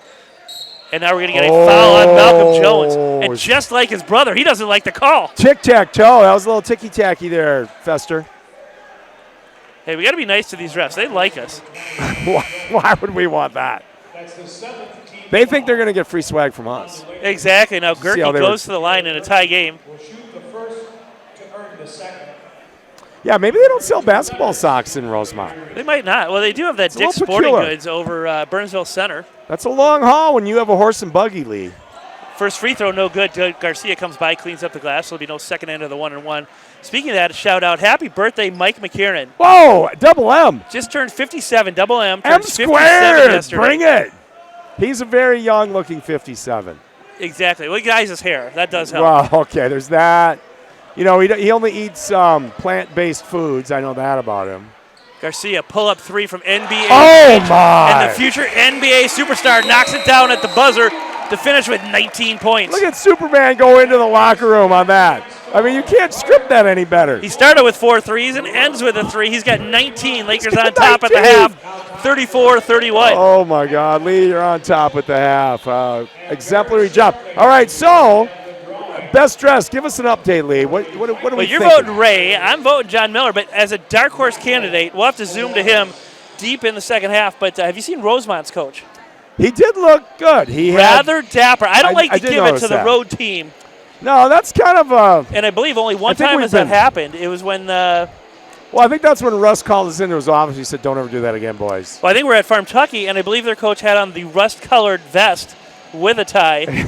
And now we're going to get a foul on Malcolm Jones. And just like his brother, he doesn't like the call. Tic-tac-toe. That was a little ticky-tacky there, Fester. Hey, we got to be nice to these refs. They like us. Why would we want that? They think they're going to get free swag from us. Exactly. Now See how Gerke they goes to the line in a tie game. Will shoot the first to earn the second. Yeah, maybe they don't sell basketball socks in Rosemount. They might not. Well, they do have that a little Dick's Sporting peculiar. Goods over Burnsville Center. That's a long haul when you have a horse and buggy league. First free throw, no good. Garcia comes by, cleans up the glass. There'll be no second end of the 1-and-1. Speaking of that, shout out, happy birthday, Mike McKiernan. Whoa, double M. Just turned 57, double M. M Turns 57 squared. yesterday. Bring it. He's a very young-looking 57. Exactly. Look at his hair. That does help. Well, okay, there's that. You know, he only eats plant-based foods. I know that about him. Garcia, pull-up three from NBA. Oh, my. And the future NBA superstar knocks it down at the buzzer to finish with 19 points. Look at Superman go into the locker room on that. I mean, you can't script that any better. He started with 4 threes and ends with a 3. He's got 19. Lakers got on top at the 19. half, 34-31. Oh, my God. Lee, you're on top at the half. Exemplary job. All right, so best dressed. Give us an update, Lee. What are Well, we you're thinking? voting Ray. I'm voting John Miller. But as a dark horse candidate, we'll have to zoom to him deep in the second half. But have you seen Rosemount's coach? He did look good. He Rather dapper. I don't like to did give it notice to the that. road team. No, that's kind of a. And I believe only one think time we've has that been- happened. It was when Well, I think that's when Russ called us into his office. He said, "Don't ever do that again, boys." well, I think we're at Farm Tucky, and I believe their coach had on the rust-colored vest with a tie,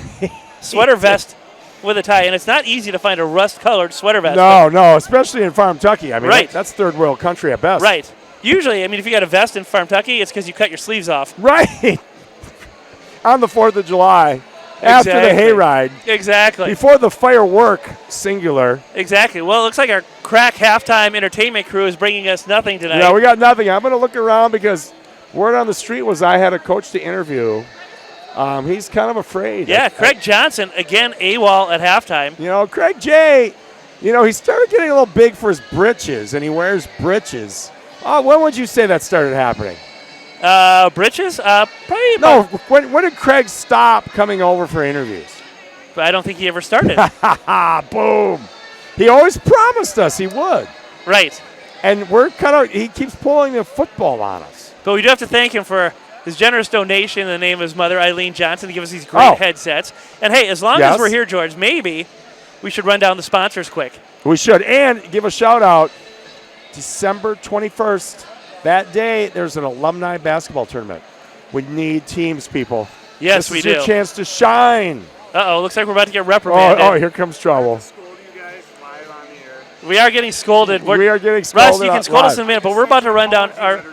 sweater vest with a tie. And it's not easy to find a rust-colored sweater vest. No, especially in Farm Tucky. I mean, Right. that's third world country at best. Right. Usually, I mean, if you got a vest in Farm Tucky, it's because you cut your sleeves off. Right. On the 4th of July, after the Exactly. hayride, Exactly. before the firework, singular. Exactly. Well, it looks like our crack halftime entertainment crew is bringing us nothing tonight. Yeah, we got nothing. I'm going to look around because word on the street was I had a coach to interview. He's kind of afraid. Yeah, Craig Johnson, again, AWOL at halftime. You know, Craig J., he started getting a little big for his britches, and he wears britches. When would you say that started happening? Britches? Probably No, about, when did Craig stop coming over for interviews? I don't think he ever started. Boom. He always promised us he would. Right. And he keeps pulling the football on us. But we do have to thank him for his generous donation in the name of his mother, Eileen Johnson, to give us these great headsets. And hey, as long as we're here, George, maybe we should run down the sponsors quick. We should. And give a shout out, December 21st. That day, there's an alumni basketball tournament. We need teams, people. Yes, this we is your do. chance to shine. Uh-oh, looks like we're about to get reprimanded. Oh, here comes trouble. We are getting scolded. We are getting scolded. Russ, you can scold us in a minute, but we're about to run down our...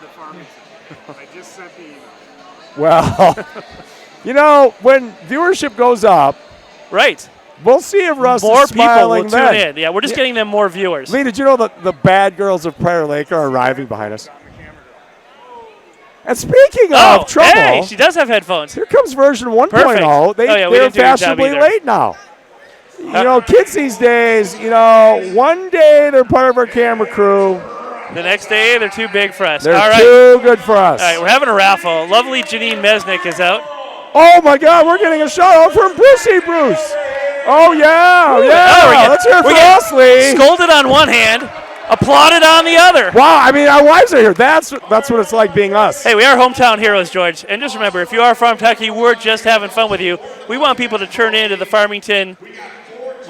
Well, when viewership goes up, Right. we'll see if Russ More is people smiling will tune then. in. Yeah, we're just getting them more viewers. Lee, did you know that the bad girls of Prior Lake are arriving behind us? And speaking of trouble, Hey, she does have headphones. here comes version 1.0. Perfect. They, Oh, yeah, we they're didn't do a good job fashionably either. late now. Kids these days, one day they're part of our camera crew. The next day, they're too big for us. They're All right. too good for us. All right, we're having a raffle. Lovely Janine Mesnick is out. Oh, my God, we're getting a shout out from Brucey Bruce. Oh, yeah. Let's hear it for us, Lee. Scolded on one hand, applauded on the other. Wow, I mean, our wives are here. That's what it's like being us. Hey, we are hometown heroes, George. And just remember, if you are from Kentucky, we're just having fun with you. We want people to turn into the Farmington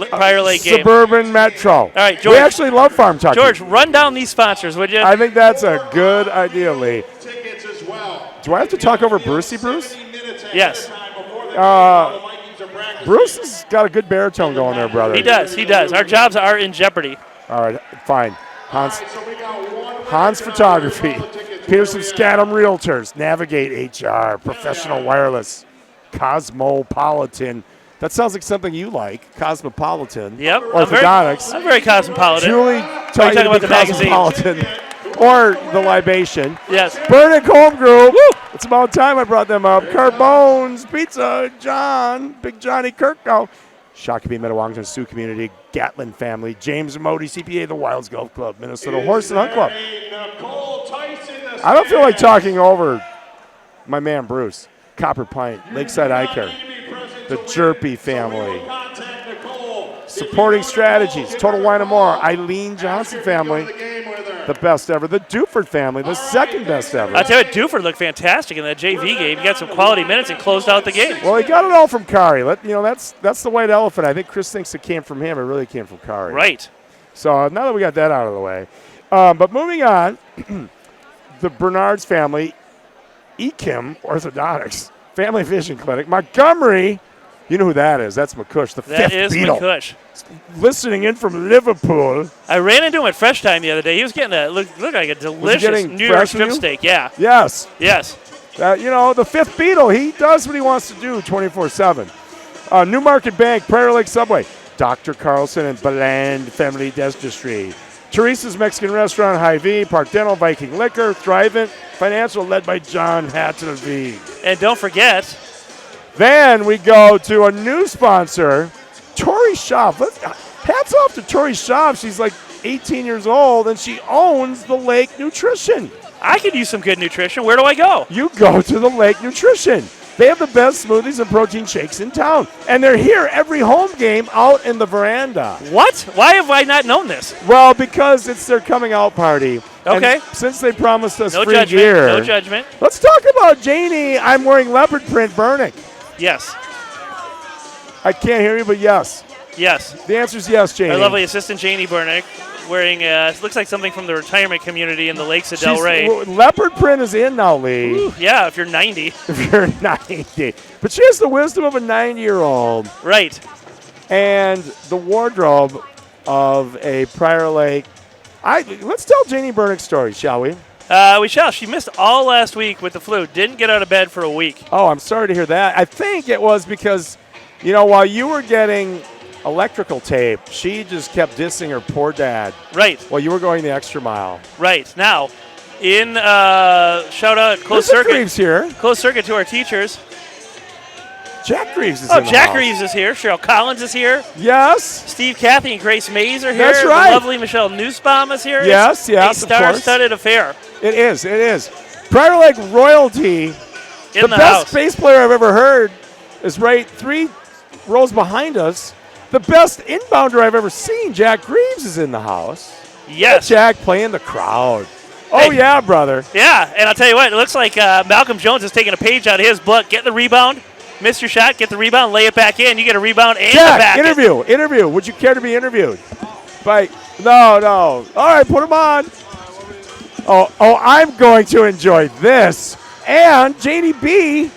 Prior Lake game. Suburban Metro. All right, George. We actually love Farm Tucky. George, run down these sponsors, would you? I think that's a good idea, Lee. Do I have to talk over Brucey Bruce? Yes. Bruce has got a good baritone going there, brother. He does. Our jobs are in jeopardy. All right, fine. Hans Photography, Pearson Scadam Realtors, Navigate HR, Professional Wireless, Cosmopolitan. That sounds like something you like, Cosmopolitan. Yep. Orthodontics. I'm very cosmopolitan. Julie taught you talking to about be the magazine? Cosmopolitan. Or the libation. Yes. Burnick Home Group. Woo! It's about time I brought them up. Carbone's Pizza, John, Big Johnny Kirko, Shakopee, Metawangton, Sioux Community, Gatlin Family, James Modi, CPA, the Wilds Golf Club, Minnesota Horse and Hunt Club. I don't feel like talking over my man Bruce. Copper Pint, Lakeside Eye Care, the Jerpy family. Supporting Strategies, Total Wine and More, Eileen Johnson family, the best ever. The Duford family, the second best ever. I tell you, Duford looked fantastic in that JV game. He got some quality minutes and closed out the game. Well, he got it all from Kari. That's the white elephant. I think Chris thinks it came from him. It really came from Kari. Right. So now that we got that out of the way. But moving on, the Bernard's family, Ekim Orthodontics, Family Vision Clinic, Montgomery. You know who that is. That's McCush, the That fifth is Beatle. McCush. Listening in from Liverpool. I ran into him at Fresh Time the other day. He was getting looked like a delicious getting New York fresh strip with you? steak. Yeah. Yes. Yes. The fifth Beatle. He does what he wants to do 24/7. Newmarket Bank, Prairie Lake Subway, Dr. Carlson and Beland Family Dentistry, Teresa's Mexican Restaurant, Hy-Vee, Park Dental, Viking Liquor, Thrivent Financial, led by John Hattonvig. And don't forget, Then we go to a new sponsor, Tori Schaaf. Hats off to Tori Schaaf. She's like 18 years old, and she owns the Lake Nutrition. I could use some good nutrition. Where do I go? You go to the Lake Nutrition. They have the best smoothies and protein shakes in town. And they're here every home game out in the veranda. What? Why have I not known this? Well, because it's their coming out party. Okay. And since they promised us No free judgment. gear. No judgment. Let's talk about Janie. I'm wearing leopard print Burnick. Yes. I can't hear you, but yes. Yes. The answer is yes, Janie. Our lovely assistant Janie Burnick wearing it looks like something from the retirement community in the Lakes of Delray. Leopard print is in now, Lee. Ooh, yeah, if you're 90. If you're 90. But she has the wisdom of a 90-year-old Right. and the wardrobe of a Prior Lake. Let's tell Janie Burnick's story, shall we? We shall. She missed all last week with the flu. Didn't get out of bed for a week. Oh, I'm sorry to hear that. I think it was because, while you were getting electrical tape, she just kept dissing her poor dad. Right. While you were going the extra mile. Right. Now, in shout out closed Mr. circuit. Greaves here. Closed circuit to our teachers. Jack Greaves is Oh, in the Jack house. Reeves is here. Cheryl Collins is here. Yes. Steve, Kathy, and Grace Mays are here. That's right. The lovely Michelle Nussbaum is here. Yes, It's of a course. star-studded affair It is. Prior Lake royalty. in The the best house. bass player I've ever heard is right 3 rows behind us. The best inbounder I've ever seen, Jack Greaves, is in the house. Yes. Jack playing the crowd. Oh, Hey. yeah, brother. Yeah, and I'll tell you what, it looks like Malcolm Jones is taking a page out of his book. Get the rebound, miss your shot, get the rebound, lay it back in. You get a rebound and a Jack, back. interview. Would you care to be interviewed? No. All right, put him on. Oh, I'm going to enjoy this. And Janie B,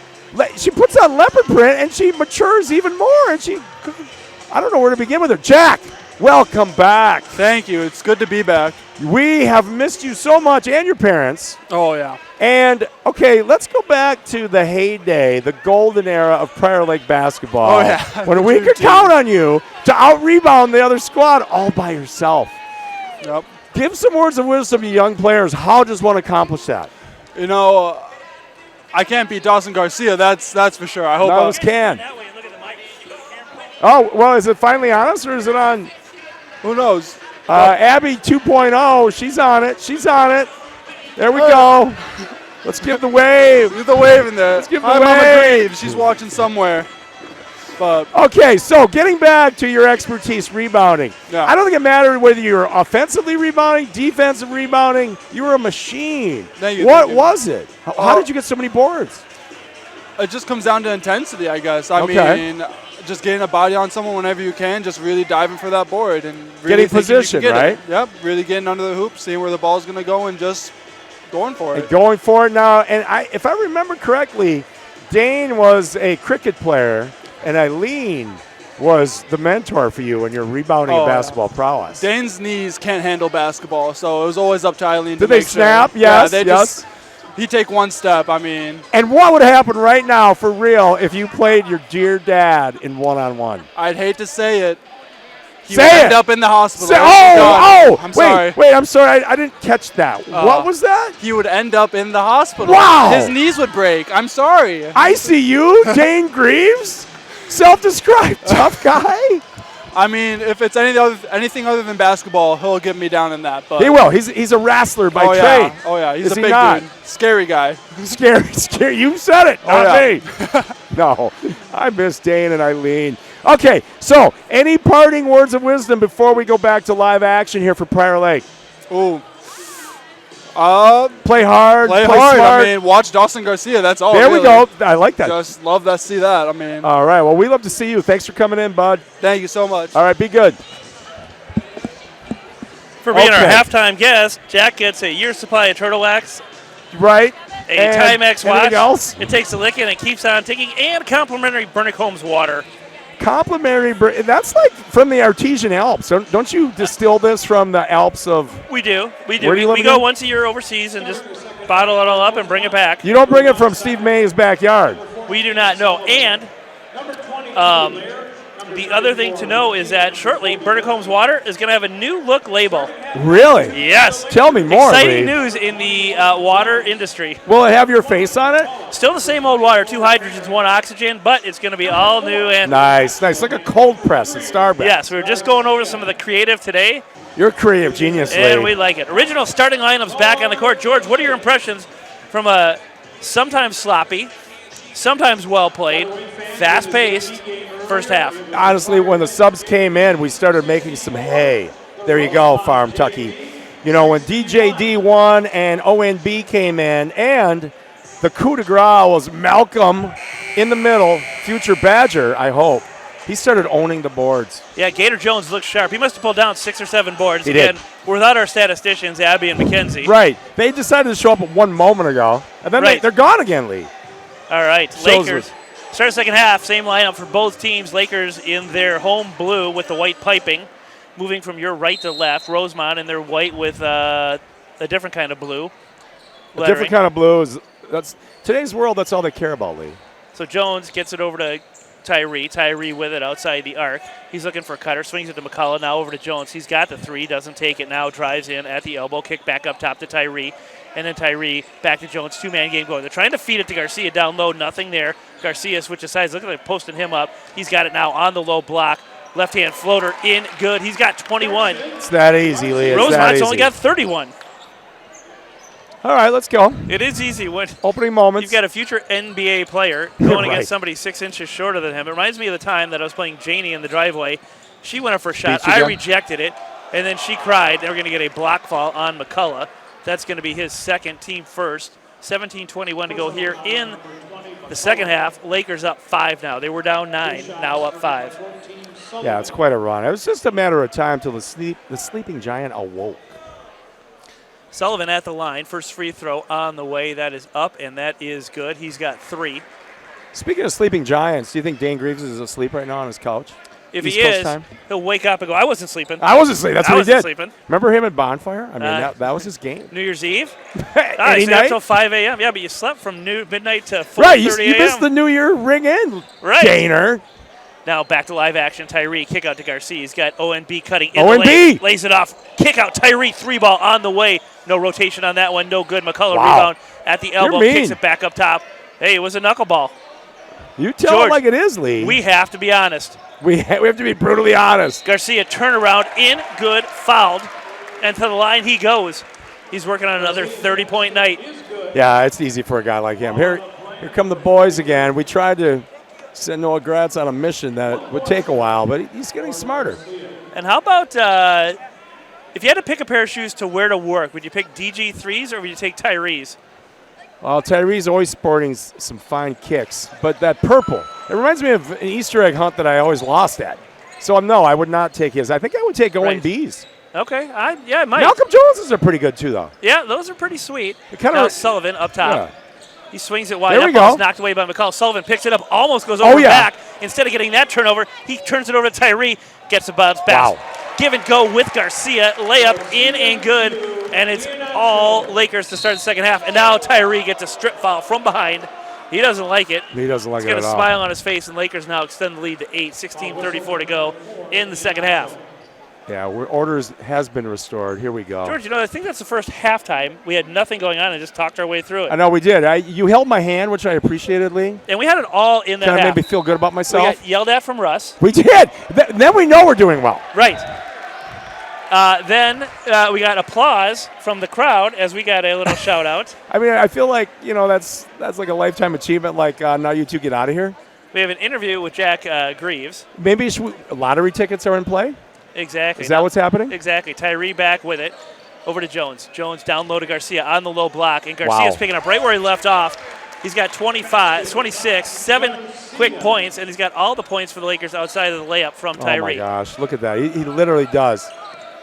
she puts on leopard print, and she matures even more. And I don't know where to begin with her. Jack, welcome back. Thank you. It's good to be back. We have missed you so much, and your parents. Oh, yeah. And, okay, let's go back to the heyday, the golden era of Prior Lake basketball. Oh, yeah. When we could count on you to out-rebound the other squad all by yourself. Yep. Give some words of wisdom to young players. How does one accomplish that? I can't beat Dawson Garcia. That's for sure. I hope. None of us can. That way, look at the mic. Oh, well, is it finally on us, or is it on Who knows? Abby 2.0? She's on it. There we go. Let's give the wave. Leave the wave in there. give the Hi, Mama wave. Graves. She's watching somewhere. But Okay, so getting back to your expertise rebounding. Yeah. I don't think it mattered whether you're offensively rebounding, defensive rebounding. You were a machine. Thank you, What thank you. was it? How did you get so many boards? it just comes down to intensity, I guess. I Okay. mean, just getting a body on someone whenever you can, just really diving for that board and really Getting thinking you can position, get it. right? Yep. Really getting under the hoop, seeing where the ball's going to go, and just going for it. And going for it now. And if I remember correctly, Dane was a cricket player, and Eileen was the mentor for you in your rebounding Oh, yeah. basketball prowess. Dane's knees can't handle basketball, so it was always up to Eileen. Did to they make sure. snap? Yeah, Yes, they yes. He'd take one step. I mean, And what would happen right now for real if you played your dear dad in one-on-one? I'd hate to say it. He Say would it. end up in the hospital. I'm Wait, sorry. wait, I'm sorry. I didn't catch that. What was that? He would end up in the hospital. Wow. His knees would break. I'm sorry. I see you, Dane Greaves, self-described tough guy. I mean, if it's anything other than basketball, he'll get me down in that. But He will. He's a wrestler by oh trade. yeah, oh yeah, he's Is a he big not? dude, scary guy. Scary. You said it, not yeah. me. No, I miss Dane and Eileen. Okay, so any parting words of wisdom before we go back to live action here for Prior Lake? Ooh. Play hard, Play hard. smart. I mean, watch Dawson Garcia. That's all. There we really. go. I like that. Just love to see that. I mean, All right, well, we love to see you. Thanks for coming in, bud. thank you so much. All right, be good. For being our Okay. halftime guest, Jack gets a year's supply of turtle wax, Right? a And Timex anything watch. else? It takes a licking and it keeps on ticking, and complimentary Burnick Holmes water. Complimentary. That's like from the Artesian Alps. Don't you distill this from the Alps of... We do. Where do you live We go again? once a year overseas and just bottle it all up and bring it back. You don't bring it from Steve May's backyard. We do not know. And the other thing to know is that shortly, Burnick Holmes Water is going to have a new look label. Really? Yes. Tell me more, Exciting Lee. news in the water industry. Will it have your face on it? Still the same old water, 2 hydrogens, 1 oxygen, but it's going to be all new. And Nice. Like a cold press at Starbucks. yes, we were just going over some of the creative today, You're a creative genius, and Lee. we like it. Original starting lineups back on the court. George, what are your impressions from a sometimes sloppy, sometimes well played, fast paced first half? Honestly, when the subs came in, we started making some hay. There you go, Farm Tucky. You know, when DJD1 and ONB came in, and the coup de grace was Malcolm in the middle, future Badger, I hope. He started owning the boards. Yeah, Gator Jones looks sharp. He must have pulled down 6 or 7 boards. He did. Again, without our statisticians, Abby and McKenzie. Right. They decided to show up 1 moment ago, and then Right. they're gone again, Lee. All right, Shows Lakers. Start the second half, same lineup for both teams. Lakers in their home blue with the white piping, moving from your right to left. Rosemount in their white with a different kind of blue. A different kind of blue is that's today's world. That's all they care about, Lee. So Jones gets it over to Tyree. Tyree with it outside the arc. He's looking for a cutter. Swings it to McCullough. Now over to Jones. He's got the 3. Doesn't take it. Now drives in at the elbow. Kick back up top to Tyree. And then Tyree back to Jones. 2-man game going. They're trying to feed it to Garcia down low. Nothing there. Garcia switches sides. Look at them posting him up. He's got it now on the low block. Left-hand floater in good. He's got 21. It's that easy, Lee. It's that Rosemont's easy. only got 31. All right, let's go. It is easy when Opening moments. you've got a future NBA player going Right. against somebody 6 inches shorter than him. It reminds me of the time that I was playing Janie in the driveway. She went up for a shot. Beat you I down? rejected it, and then she cried. They were going to get a block fall on McCullough. That's going to be his second, team first. 17-21 to go here in the second half. Lakers up 5 now. They were down 9, now up 5. Yeah, it's quite a run. It was just a matter of time till the sleeping giant awoke. Sullivan at the line. First free throw on the way. That is up, and that is good. He's got 3. Speaking of sleeping giants, do you think Dane Greaves is asleep right now on his couch? If East he Coast is, time? he'll wake up and go, I wasn't sleeping. I wasn't sleeping. That's I what he wasn't did. sleeping. Remember him at Bonfire? I mean, Uh, that was his game. New Year's Eve? Any I stayed up night? till 5 a.m. Yeah, but you slept from midnight to 4:30 Right, a.m. you missed the New Year ring in, Right. Daner. Now back to live action. Tyree, kick out to Garcia. He's got ONB cutting in ONB. the lane. Lays it off. Kick out. Tyree, 3-ball on the way. No rotation on that one. No good. McCullough Wow. rebound at the elbow. You're Kicks mean. it back up top. Hey, it was a knuckleball. You tell George, it like it is, Lee. We have to be honest. We have to be brutally honest. Garcia turnaround in, good, fouled, and to the line he goes. He's working on another 30-point night. Yeah, it's easy for a guy like him. Here come the boys again. We tried to send Noah Gratz on a mission that would take a while, but he's getting smarter. And how about if you had to pick a pair of shoes to wear to work, would you pick DG3s or would you take Tyree's? Well, Tyree's always sporting some fine kicks, but that purple, it reminds me of an Easter egg hunt that I always lost at. So, no, I would not take his. I think I would take ONB's. Okay, yeah, it might. Malcolm Jones's are pretty good, too, though. Yeah, those are pretty sweet. kinda- Now Sullivan up top. Yeah. He swings it wide. There That we ball's go. knocked away by McCall. Sullivan picks it up, almost goes over yeah. back. Instead of getting that turnover, he turns it over to Tyree, gets a bounce pass. Wow. Give and go with Garcia. Layup in and good. And it's all Lakers to start the second half. And now Tyree gets a strip foul from behind. He doesn't like it. He doesn't like He's it got at a all. smile on his face, and Lakers now extend the lead to 8, 16:34 to go in the second half. Yeah, orders has been restored. Here we go. George, I think that's the first halftime. We had nothing going on and just talked our way through it. I know we did. You held my hand, which I appreciated, Lee. And we had it all in that Kind of half. made me feel good about We myself. got yelled at from Russ. We did. Then we know we're doing well. Right. Then we got applause from the crowd as we got a little shout out. I mean, I feel like, that's like a lifetime achievement, like now you two get out of here. We have an interview with Jack Greaves. Maybe lottery tickets are in play? Exactly. Is that what's happening? Exactly. Tyree back with it. Over to Jones. Jones down low to Garcia on the low block. And Garcia's picking up right where he left off. He's got 26, 7 quick points, and he's got all the points for the Lakers outside of the layup from Tyree. Oh, my gosh. Look at that. He literally does.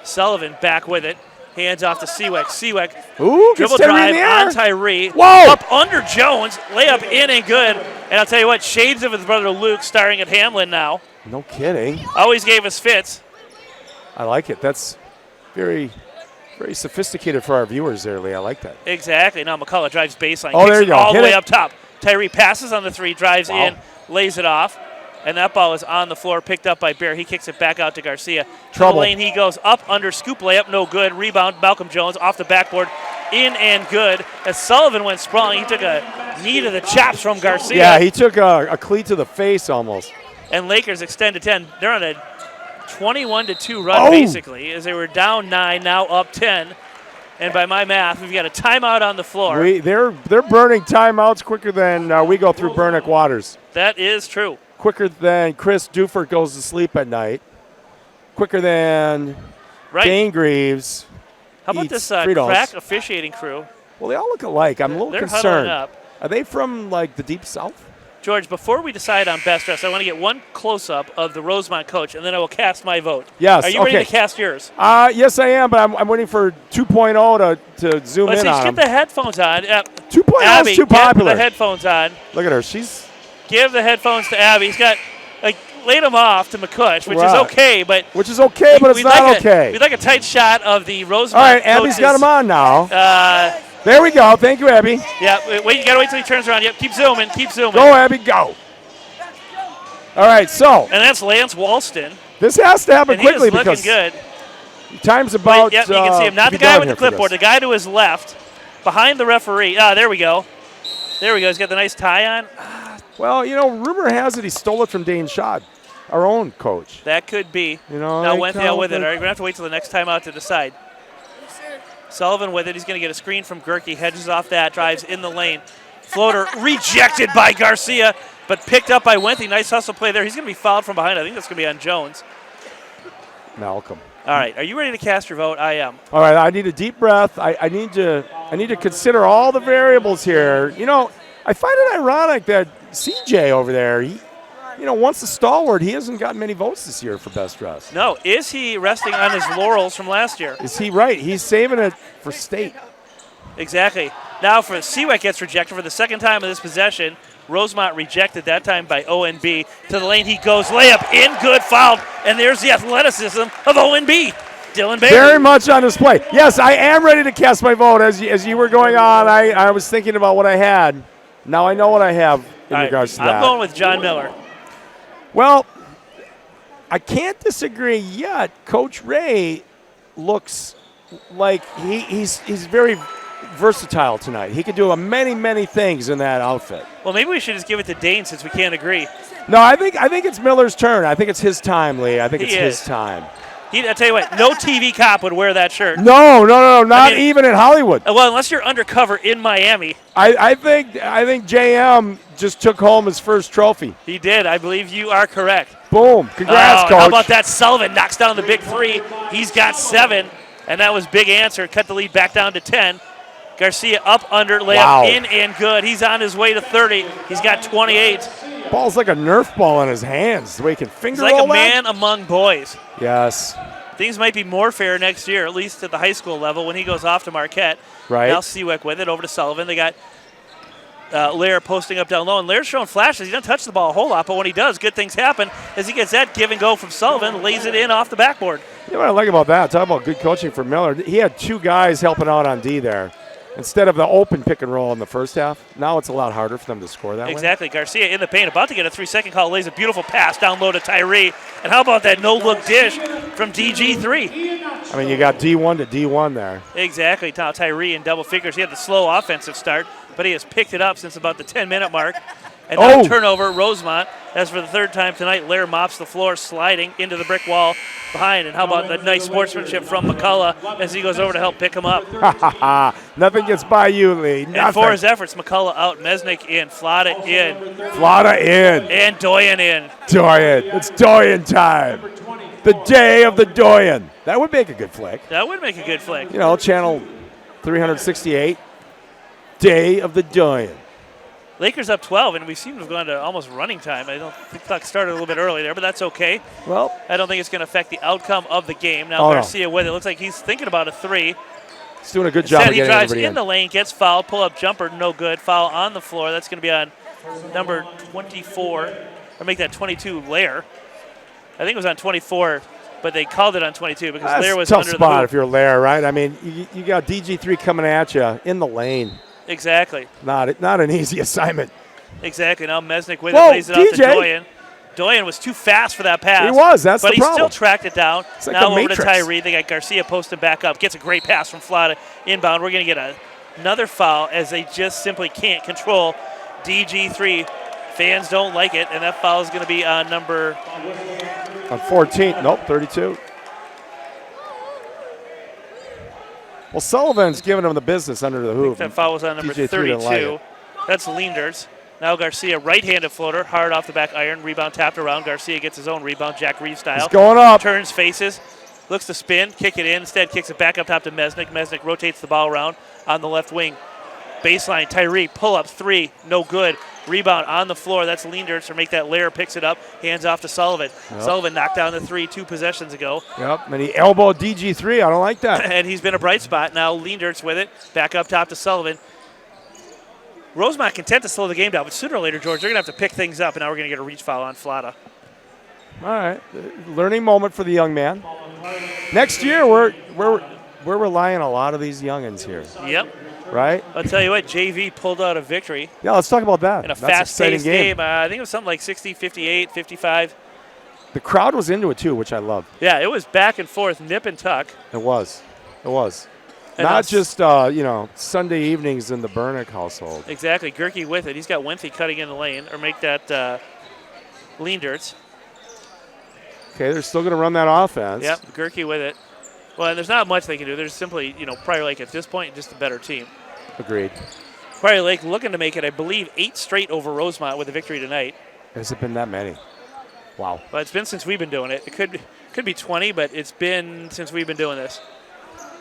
Sullivan back with it. Hands off to Seawick. Seawick Ooh, dribble gets Tyree drive in the air. on Tyree. Whoa! Up under Jones. Layup in and good. And I'll tell you what, shades of his brother Luke starring at Hamlin now. No kidding. Always gave us fits. I like it. That's very, very sophisticated for our viewers there, Lee. I like that. Exactly. Now McCullough drives baseline. Oh, kicks there you it go. all the Hit way it. up top. Tyree passes on the 3, drives Wow. in, lays it off. And that ball is on the floor, picked up by Bear. He kicks it back out to Garcia. Trouble. To the lane he goes, up under, scoop layup, no good. Rebound, Malcolm Jones off the backboard, in and good. As Sullivan went sprawling, he took a knee to the chops from Garcia. Yeah, he took a cleat to the face almost. And Lakers extend to 10. They're on a 21-2 run, basically, as they were down 9, now up 10. And by my math, we've got a timeout on the floor. They're burning timeouts quicker than we go through Burnick Waters. That is true. Quicker than Chris Dufert goes to sleep at night. Quicker than Right. Dane Greaves. How about eats this Fritos. crack officiating crew? Well, they all look alike. I'm a little They're concerned. huddling up. Are they from, like, the Deep South? George, before we decide on best dress, I want to get one close-up of the Rosemount coach, and then I will cast my vote. Yes, Are you ready okay. to cast yours? Yes, I am, but I'm waiting for 2.0 to zoom Let's in see, on get them. the headphones on. 2.0 Abby, is too popular. Get the headphones on. Look at her. She's Give the headphones to Abby. He's got, laid them off to McCutch, which is Right. okay, but but it's not okay. We'd like a tight shot of the Rosemount All right, Abby's got coaches. them on now. Uh, There we go. Thank you, Abby. yeah, wait, you got to wait till he turns around. Yep, keep zooming, keep zooming. Go, Abby, go. All right, so And that's Lance Walston, this has to happen and he is quickly looking because good. time's about. Yep, you can see him. Not to the be guy done with the here for clipboard, this. the guy to his left, behind the referee. There we go. There we go. He's got the nice tie on. Well, rumor has it he stole it from Dane Schott, our own coach. That could be. Now Now Wenthill with it. All right, we're going to have to wait till the next time out to decide. Sullivan with it. He's going to get a screen from Gerke. Hedges off that. Drives in the lane. Floater rejected by Garcia, but picked up by Wenthy. Nice hustle play there. He's going to be fouled from behind. I think that's going to be on Jones. Malcolm. All right. Are you ready to cast your vote? I am. All right, I need a deep breath. I need to consider all the variables here. I find it ironic that CJ over there, he, once the stalwart, he hasn't gotten many votes this year for best dress. No. Is he resting on his laurels from last year? Is he right? He's saving it for state. Exactly. Now for Seawick gets rejected for the second time in this possession. Rosemount rejected that time by ONB. To the lane he goes. Layup in, good, fouled. And there's the athleticism of ONB. Dylan Bailey. Very much on display. Yes, I am ready to cast my vote. As you were going on, I was thinking about what I had. Now I know what I have in All right, regards to I'm that. going with John Miller. Well, I can't disagree yet. Coach Ray looks like he's very versatile tonight. He could do many things in that outfit. Well, maybe we should just give it to Dane since we can't agree. No, I think it's Miller's turn. I think it's his time, Lee. I think He it's is. his time. I tell you what, no TV cop would wear that shirt. No, not mean- even in Hollywood. Well, unless you're undercover in Miami. I think JM just took home his first trophy. He did. I believe you are correct. Boom. Congrats, Coach. How about that? Sullivan knocks down the big 3. He's got 7, and that was big answer. Cut the lead back down to 10. Garcia up under, layup Wow. in and good. He's on his way to 30. He's got 28. Ball's like a Nerf ball in his hands, the way he can finger He's like roll a man among boys. that. Yes. Things might be more fair next year, at least at the high school level, when he goes off to Marquette. Right. Now Seawick with it over to Sullivan. They got Lair posting up down low, and Lair's showing flashes. He doesn't touch the ball a whole lot, but when he does, good things happen as he gets that give and go from Sullivan, lays it in off the backboard. You know what I like about that? Talk about good coaching for Miller. He had 2 guys helping out on D there. Instead of the open pick and roll in the first half, now it's a lot harder for them to score that way. Exactly. Garcia in the paint, about to get a 3-second call, lays a beautiful pass down low to Tyree. And how about that no-look dish from DG3? I mean, you got D1 to D1 there. Exactly. Now Tyree in double figures. He had the slow offensive start, but he has picked it up since about the 10-minute mark. And now turnover, Rosemount. As for the 3rd time tonight, Lair mops the floor, sliding into the brick wall behind. And how about the nice sportsmanship from McCullough as he goes over to help pick him up. Nothing gets by you, Lee. Nothing. And for his efforts, McCullough out, Mesnick in, Flada in. Flada in. And Doyen in. Doyen. It's Doyen time. The day of the Doyen. That would make a good flick. That would make a good flick. You know, channel 368. Day of the Doyen. Lakers up 12, and we seem to have gone to almost running time. I don't think the clock started a little bit early there, but that's okay. Well, I don't think it's going to affect the outcome of the game. Now Garcia with it. Looks like he's thinking about a 3. He's doing a good job of Instead, getting he drives everybody in the lane, gets fouled, pull-up jumper, no good. Foul on the floor. That's going to be on number 24, or make that 22 Lair. I think it was on 24, but they called it on 22 because That's Lair was tough under the spot hoop. if you're Lair, right? I mean, you got DG3 coming at you in the lane. Exactly. Not an easy assignment. Exactly. Now Mesnick with Whoa, it, lays it off to DJ. Doyen. Doyen was too fast for that pass. He was. That's but the he problem. still tracked it down. It's like now the over to Matrix. Tyree. They got Garcia posted back up. Gets a great pass from Flada inbound. We're going to get another foul as they just simply can't control DG3. Fans don't like it, and that foul is going to be on number... On 14. Nope, 32. Well, Sullivan's giving him the business under the hoop. That foul was on number DJ3 didn't 32. like it. That's Leanders. Now Garcia, right-handed floater, hard off the back iron, rebound tapped around. Garcia gets his own rebound, Jack Reeves style. He's going up. Turns, faces, looks to spin, kick it in. Instead, kicks it back up top to Mesnick. Mesnick rotates the ball around on the left wing. Baseline, Tyree, pull up 3, no good. Rebound on the floor. That's Leanders to make that Lair, picks it up, hands off to Sullivan. Yep. Sullivan knocked down the 3 2 possessions ago. Yep, and he elbowed DG3. I don't like that. And he's been a bright spot. Now Leanders with it, back up top to Sullivan. Rosemount content to slow the game down, but sooner or later, George, they're going to have to pick things up, and now we're going to get a reach foul on Flada. All right, learning moment for the young man. Next year, we're relying on a lot of these youngins here, Yep. right? I'll tell you what, JV pulled out a victory Yeah, let's talk about that. in a That's an exciting fast-paced game. I think it was something like 60, 58, 55. The crowd was into it too, which I love. Yeah, it was back and forth, nip and tuck. It was. And Not that's- just Sunday evenings in the Bernick household. Exactly. Gerke with it. He's got Wenthy cutting in the lane, or make that Leanders. Okay, they're still going to run that offense. Yep, Gerke with it. Well, and there's not much they can do. There's simply, Prior Lake at this point, just a better team. Agreed. Prior Lake looking to make it, I believe, 8 straight over Rosemount with a victory tonight. Has it been that many? Wow. But it's been since we've been doing it. It could be 20, but it's been since we've been doing this.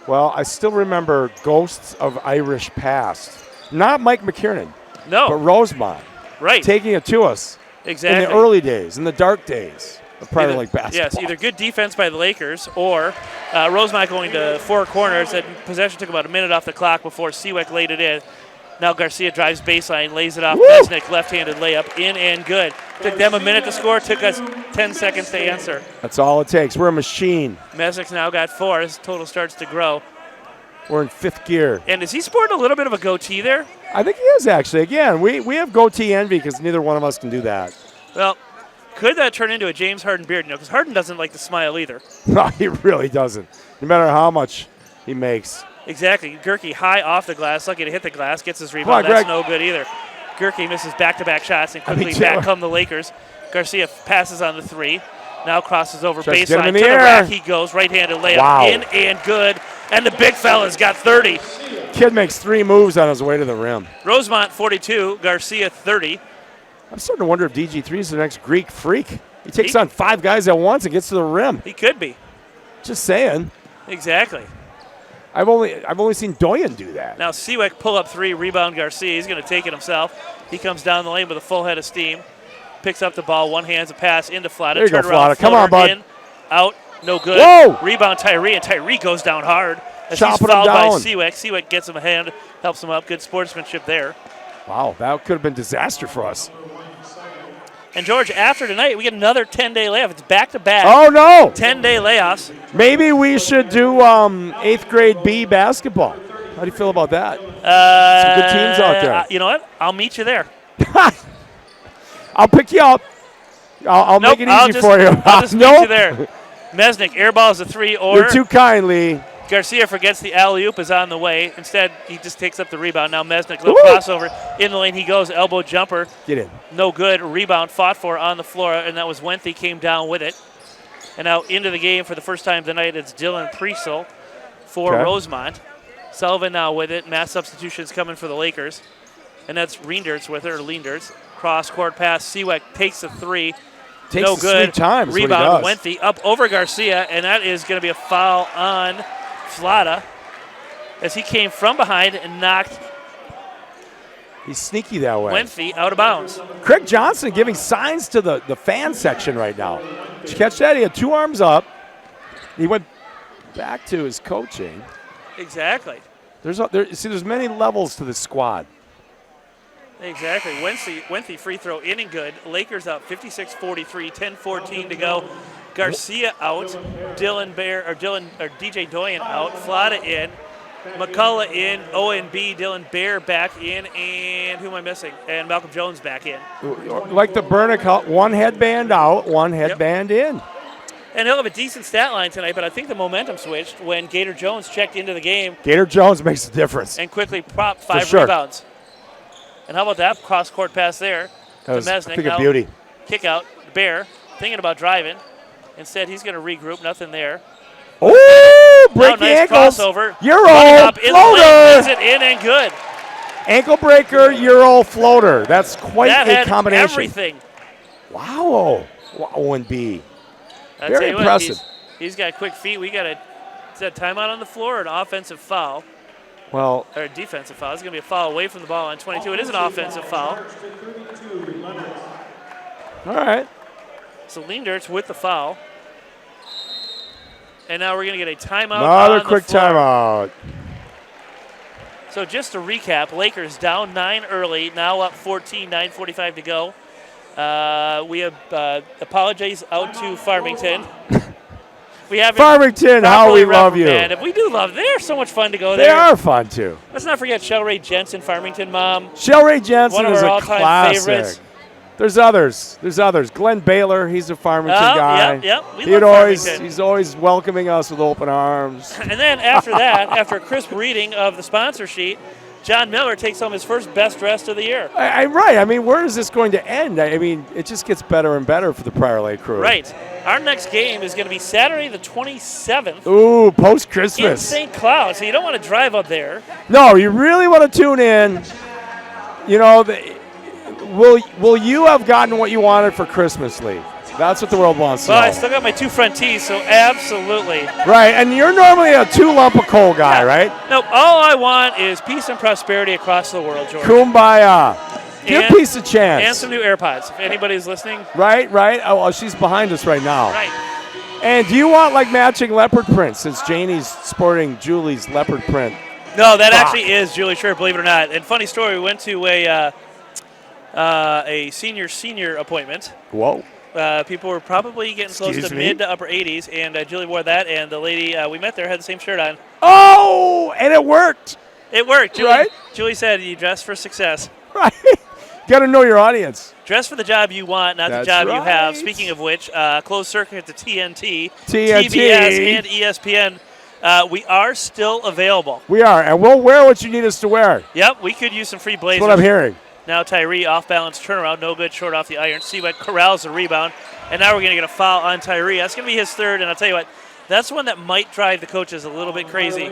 Well, I still remember ghosts of Irish past. Not Mike McKiernan, No, but Rosemont right. taking it to us Exactly. in the early days, in the dark days of Prior Either- Lake basketball. Yes, either good defense by the Lakers or Rosemont going to 4 corners. That possession took about a minute off the clock before Seawick laid it in. Now Garcia drives baseline, lays it off. Woo! Mesnick, left-handed layup, in and good. Took them a minute to score. Took us 10 seconds to answer. That's all it takes. We're a machine. Mesnick's now got 4. His total starts to grow. We're in 5th gear. And is he sporting a little bit of a goatee there? I think he is, actually. Again, we have goatee envy because neither one of us can do that. Well, could that turn into a James Harden beard? Because Harden doesn't like to smile either. No, he really doesn't. No matter how much he makes. Exactly. Gerke high off the glass, lucky to hit the glass, gets his on, rebound. Greg. That's no good either. Gerke misses back-to-back shots, and quickly too. back come the Lakers. Garcia passes on the 3. Now crosses over Tries to get him baseline. in To the the air. rack he goes. Right-handed layup. Wow. In and good. And the big fella's got 30. Kid makes 3 moves on his way to the rim. Rosemont 42, Garcia 30. I'm starting to wonder if DG3 is the next Greek freak. He takes He- on 5 guys at once and gets to the rim. He could be. Just saying. Exactly. I've only seen Doyen do that. Now Seawick pull up 3, rebound Garcia. He's going to take it himself. He comes down the lane with a full head of steam. Picks up the ball, one hands a pass into Flada. There you go, Turnaround Flada. Come on, floater bud. in, out, no good. Whoa! Rebound Tyree, and Tyree goes down hard. As Chopping he's him fouled by down. Seawick. Seawick gets him a hand, helps him up. Good sportsmanship there. Wow, that could have been disaster for us. And, George, after tonight, we get another 10-day layoff. It's back-to-back. Oh, no. 10-day layoffs. Maybe we should do 8th grade B basketball. How do you feel about that? Some good teams out there. You know what? I'll meet you there. I'll pick you up. I'll Nope, make it easy for you. I'll just meet Nope. you there. Mesnick airballs a three, or You're too kind, Lee. Garcia forgets the alley-oop is on the way. Instead, he just takes up the rebound. Now Mesnick, little Woo! crossover. In the lane he goes, elbow jumper. Get in. No good. Rebound fought for on the floor, and that was Wenthy came down with it. And now into the game for the first time tonight, it's Dylan Priesel for Okay. Rosemount. Sullivan now with it. Mass substitutions coming for the Lakers. And that's Reinderts with it, or Leinderts. Cross-court pass. Seaweck takes the three. Takes No it good. 3 times. What he Rebound, does. Wenthy up over Garcia, and that is going to be a foul on Flata as he came from behind and knocked He's sneaky that way. Wenthy out of bounds. Craig Johnson giving signs to the fan section right now. Did you catch that? He had 2 arms up. He went back to his coaching. Exactly. There's many levels to this squad. Exactly. Wenthy free throw in and good. Lakers up 56-43, 10-14 to go. Garcia out. DJ Doyen out. Flata in. McCullough in. O&B. Dylan Bear back in. And who am I missing? And Malcolm Jones back in. Like the Bernick, 1 headband out, 1 headband in. And he'll have a decent stat line tonight, but I think the momentum switched when Gator Jones checked into the game Gator Jones makes a difference. and quickly propped 5 sure. rebounds. And how about that cross-court pass there That to was a Mesnick? thing of Now, beauty. kick out. Bear thinking about driving. Instead, he's going to regroup. Nothing there. Oh, Now breaking nice ankles. crossover. Euro Running up in the lane, floater. is it in and good. Ankle breaker, Euro floater. That's quite That a had combination. everything. Wow. O&B. I Very tell you what, impressive. he's got quick feet. We got is that timeout on the floor or an offensive foul? Well, Or a defensive foul. It's going to be a foul away from the ball on 22. It is an offensive foul. all right. So Leinderts with the foul. And now we're going to get a timeout Another on the quick floor. timeout. So just to recap, Lakers down 9 early, now up 14, 9:45 to go. We have apologies out to Farmington. We haven't Farmington, how properly we love you. reprimanded. We do love. They're so much fun to go They there. are fun, too. Let's not forget Shell Ray Jensen, Farmington mom. Shellray Jensen One of is our a all-time classic. favorites. There's others. Glenn Baylor, he's a Farmington guy. Yep. We love Farmington. He's always welcoming us with open arms. And then after that, after a crisp reading of the sponsor sheet, John Miller takes home his first best dressed of the year. Right. I mean, where is this going to end? I mean, it just gets better and better for the Prior Lake crew. Right. Our next game is going to be Saturday the 27th Ooh, in post-Christmas. St. Cloud, so you don't want to drive up there. No, you really want to tune in. You know, will you have gotten what you wanted for Christmas, Lee? That's what the world wants to Well, know. I still got my 2 front tees, so absolutely. Right, and you're normally a 2-lump of coal guy, right? Nope, all I want is peace and prosperity across the world, George. Kumbaya. Give And- peace a chance. And some new AirPods, if anybody's listening. Right. Oh, well, she's behind us right now. Right. And do you want like matching leopard print since Janie's sporting Julie's leopard print? No, that actually is Julie Shirt, believe it or not. And funny story, we went to a senior appointment. Whoa. People were probably getting close Excuse to me? mid to upper 80s, and Julie wore that, and the lady we met there had the same shirt on. Oh, and it worked. It worked. Julie, Right? Julie said, you dress for success. Right. Got to know your audience. Dress for the job you want, not That's the job you have. right. Speaking of which, closed circuit to TNT, TNT. TBS, and ESPN. We are still available. We are, and we'll wear what you need us to wear. Yep, we could use some free blazers. That's what I'm hearing. Now Tyree off balance turnaround, no good, short off the iron. Seaweck corrals the rebound, and now we're going to get a foul on Tyree. That's going to be his third, and I'll tell you what, that's one that might drive the coaches a little bit crazy.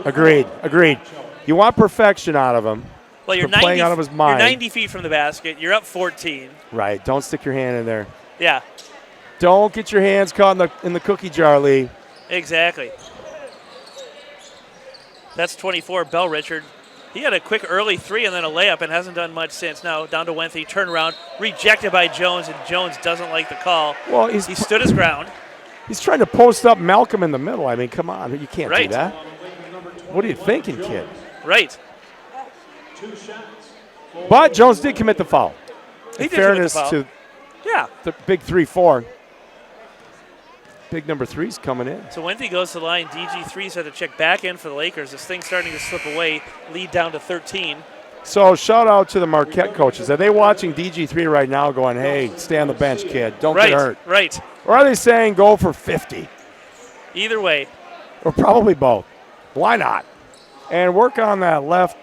Agreed. You want perfection out of him. Well, you're For playing 90, out of his you're mind. 90 feet from the basket. You're up 14. Right. Don't stick your hand in there. Yeah, Don't get your hands caught in the cookie jar, Lee. exactly. That's 24, Bell Richard. He had a quick early 3 and then a layup and hasn't done much since. Now down to Wenthy, turnaround, rejected by Jones, and Jones doesn't like the call. Well, He stood his ground. He's trying to post up Malcolm in the middle. I mean, come on. You can't Right. do that. What are you thinking, kid? Right. But Jones did commit the foul. He In did commit the fairness foul. to Yeah. The big 3-4. Big number 3's coming in. So Wenthy goes to the line. DG3's had to check back in for the Lakers. This thing's starting to slip away. Lead down to 13. So shout out to the Marquette coaches. Are they watching DG3 right now going, hey, stay on the bench, kid. Don't get hurt. Right. Or are they saying go for 50? Either way. Or probably both. Why not? And work on that left,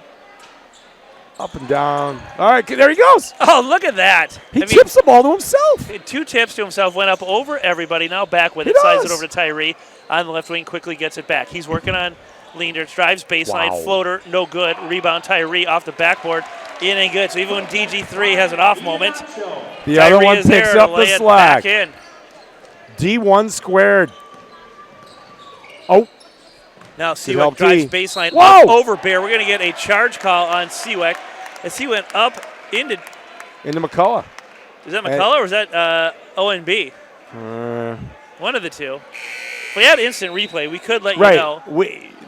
up and down. All right, there he goes. Oh, look at that. He tips the ball to himself. 2 tips to himself, went up over everybody. Now back with He it, slides it does. over to Tyree. On the left wing, quickly gets it back. He's working on Leanders, drives baseline, Wow. floater, no good. Rebound, Tyree off the backboard, in and good. So even when DG3 has an off moment, The Tyree other one is picks there up to lay the it slack. back in. D1 squared. Oh, Now Good help, Seawick drives D. baseline Whoa! up over Bear. We're going to get a charge call on Seawick as he went up into. into McCullough. Is that McCullough or is that ONB? One of the two. If we had instant replay, we could let you Right. know.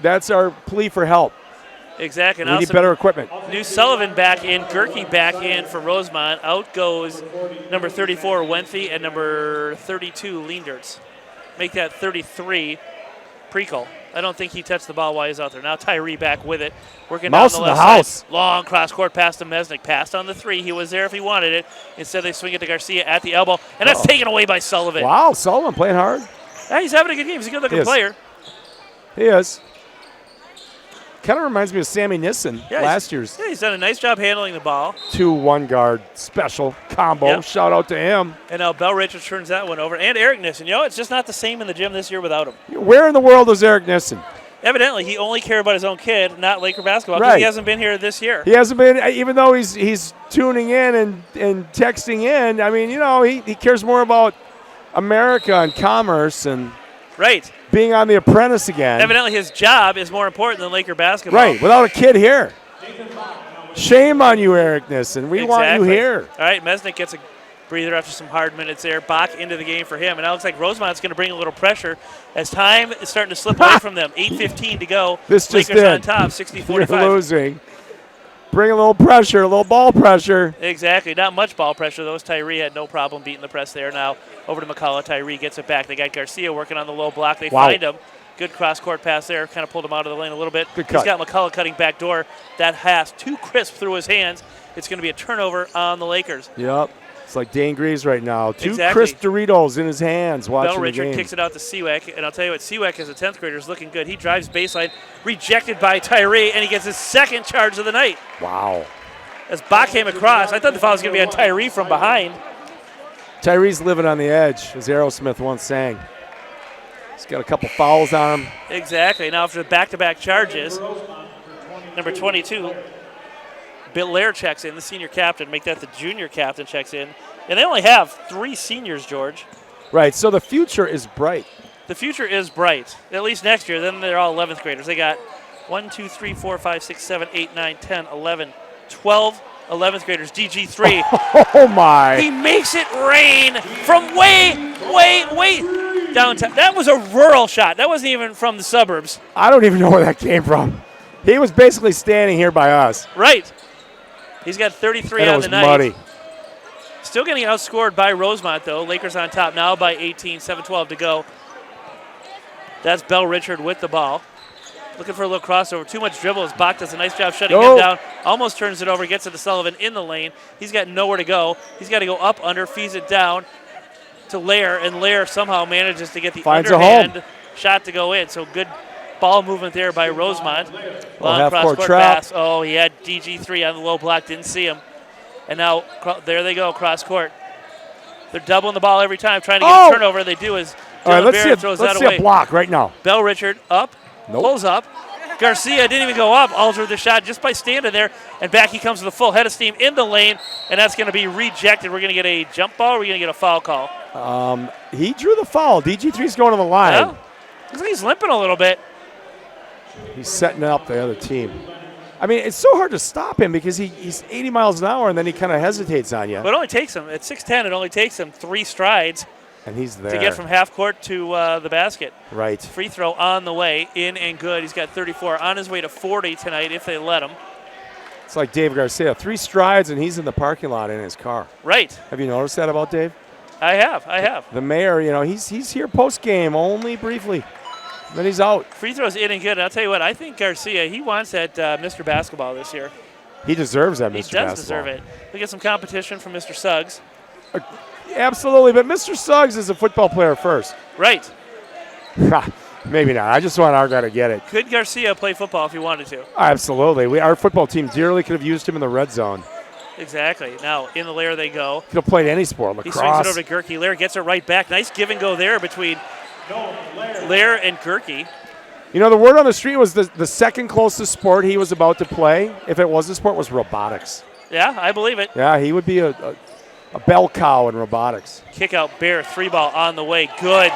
That's our plea for help. Exactly. We Now need some better equipment. New Sullivan back in, Gerke back in for Rosemount. Out goes number 34, Wenthy, and number 32, Leanderts. Make that 33, Prekel. I don't think he touched the ball while he's out there. Now Tyree back with it. Working Mouse down in the the left house. side. Long cross-court pass to Mesnick. Passed on the 3. He was there if he wanted it. Instead, they swing it to Garcia at the elbow. And that's taken away by Sullivan. Wow, Sullivan playing hard. Yeah, he's having a good game. He's a good-looking He is. player. He is. Kind of reminds me of Sammy Nissen Yeah, last year's Yeah, he's done a nice job handling the ball. 2-1 guard special combo. Yep. Shout out to him. And now Bell Richards turns that one over. And Eric Nissen. You know, it's just not the same in the gym this year without him. Where in the world is Eric Nissen? Evidently, he only cared about his own kid, not Laker basketball, because Right. he hasn't been here this year. He hasn't been, even though he's tuning in and texting in. I mean, you know, he cares more about America and commerce and Right. being on The Apprentice again. Evidently, his job is more important than Laker basketball. Right, without a kid here. Shame on you, Eric Nissen. We want you Exactly. here. All right, Mesnick gets a breather after some hard minutes there. Bach into the game for him. And now it looks like Rosemount's going to bring a little pressure as time is starting to slip away from them. 8:15 to go. This just Lakers in. on top, You're 60-45. losing. Bring a little pressure, a little ball pressure. Exactly. Not much ball pressure, though. Tyree had no problem beating the press there. Now over to McCullough. Tyree gets it back. They got Garcia working on the low block. They Wow. find him. Good cross-court pass there. Kind of pulled him out of the lane a little bit. Good He's cut. got McCullough cutting back door. That pass too crisp through his hands. It's going to be a turnover on the Lakers. Yep. It's like Dane Greaves right now. Two Exactly. crisp Doritos in his hands watching Bell the Richard game. kicks it out to Seawick, and I'll tell you what, Seawick as a 10th grader is looking good. He drives baseline, rejected by Tyree, and he gets his second charge of the night. Wow. As Bach came across, I thought the foul was going to be on Tyree from behind. Tyree's living on the edge, as Aerosmith once sang. He's got a couple fouls on him. Exactly. Now after the back-to-back charges, number 22, Bill Lair checks in, the senior captain. Make that the junior captain checks in. And they only have 3 seniors, George. Right, so the future is bright. The future is bright, at least next year. Then they're all 11th graders. They got 1, 2, 3, 4, 5, 6, 7, 8, 9, 10, 11, 12 11th graders. DG3. Oh, my. He makes it rain from way downtown. That was a rural shot. That wasn't even from the suburbs. I don't even know where that came from. He was basically standing here by us. Right. He's got 33 And it on was the night. muddy. Still getting outscored by Rosemount, though. Lakers on top now by 18, 7-12 to go. That's Bell Richard with the ball. Looking for a little crossover. Too much dribble as Bach does a nice job shutting him down. Almost turns it over, gets it to Sullivan in the lane. He's got nowhere to go. He's got to go up, under, feeds it down to Lair, and Lair somehow manages to get the Finds a underhand home. shot to go in. So good ball movement there by Rosemount. Long half-court cross-court trap. pass. Oh, he had DG3 on the low block, didn't see him. And now there they go, cross-court. They're doubling the ball every time, trying to get a turnover. They do as All right, Dylan let's Barrett see, throws let's that see away. a block right now. Bell Richard up, Nope. pulls up. Garcia didn't even go up, altered the shot just by standing there, and back he comes with a full head of steam in the lane, and that's going to be rejected. We're going to get a jump ball, or we're going to get a foul call. He drew the foul. DG3's going to the line. Well, looks like he's limping a little bit. He's setting up the other team. I mean, it's so hard to stop him because he's 80 miles an hour, and then he kind of hesitates on you. But it only takes him, at 6'10", it only takes him 3 strides And he's there. to get from half court to the basket. Right. Free throw on the way, in and good. He's got 34, on his way to 40 tonight if they let him. It's like Dave Garcia. 3 strides, and he's in the parking lot in his car. Right. Have you noticed that about Dave? I have. The mayor, he's here post game only briefly. Then he's out. Free throws in and good. I'll tell you what, I think Garcia, he wants that Mr. Basketball this year. He deserves that, Mr. He Basketball. does deserve it. We get some competition from Mr. Suggs. Absolutely, but Mr. Suggs is a football player first. Right. Maybe not. I just want our guy to get it. Could Garcia play football if he wanted to? Absolutely. Our football team dearly could have used him in the red zone. Exactly. Now, in the layer they go. Could have played any sport. He Lacrosse. swings it over to Gerke. Lair gets it right back. Nice give and go there between Lair and Gerke. The word on the street was the second closest sport he was about to play, if it was a sport, was robotics. Yeah, I believe it. Yeah, he would be a bell cow in robotics. Kick out Bear, 3-ball on the way. Good.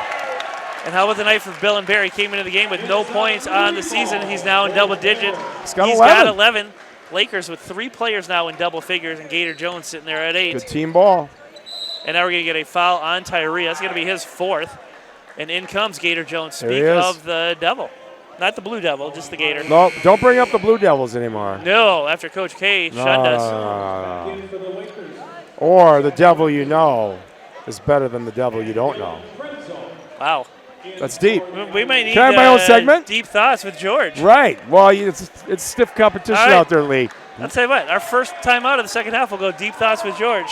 And how about the night for Bill and Bear? He came into the game with no points on the season. He's now in double digit. He's got 11. Lakers with 3 players now in double figures, and Gator Jones sitting there at 8. Good team ball. And now we're going to get a foul on Tyree. That's going to be his 4th. And in comes Gator Jones. There he Speak is. of the Devil. Not the Blue Devil, just the Gator. No, don't bring up the Blue Devils anymore. No, after Coach K shunned us. Or the devil you know is better than the devil you don't know. Wow. That's deep. We might need Can I have my own segment? deep thoughts with George. Right. Well, it's stiff competition All right. out there, Lee. I'll tell you what, our first time out of the second half, we'll go deep thoughts with George.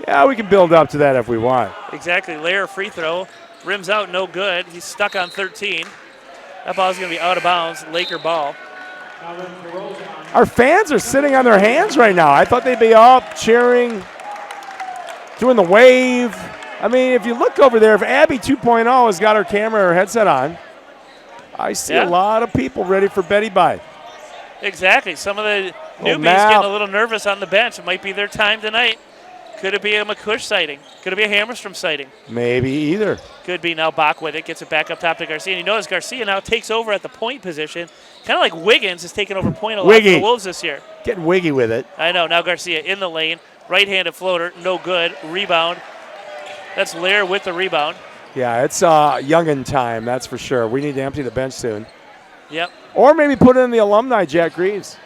Yeah, we can build up to that if we want. Exactly. Lair free throw. Rims out, no good. He's stuck on 13. That ball's going to be out of bounds. Laker ball. Our fans are sitting on their hands right now. I thought they'd be up, cheering, doing the wave. I mean, if you look over there, if Abby 2.0 has got her camera or headset on, I see a lot of people ready for Betty Bye. Exactly. Some of the newbies map. getting a little nervous on the bench. It might be their time tonight. Could it be a McCush sighting? Could it be a Hammerstrom sighting? Maybe either. Could be. Now Bach with it. Gets it back up top to Garcia. And you notice Garcia now takes over at the point position. Kind of like Wiggins is taking over point a lot for the Wolves this year. Getting wiggy with it. I know. Now Garcia in the lane. Right-handed floater. No good. Rebound. That's Lair with the rebound. Yeah, it's youngin' time, that's for sure. We need to empty the bench soon. Yep. Or maybe put in the alumni, Jack Greaves.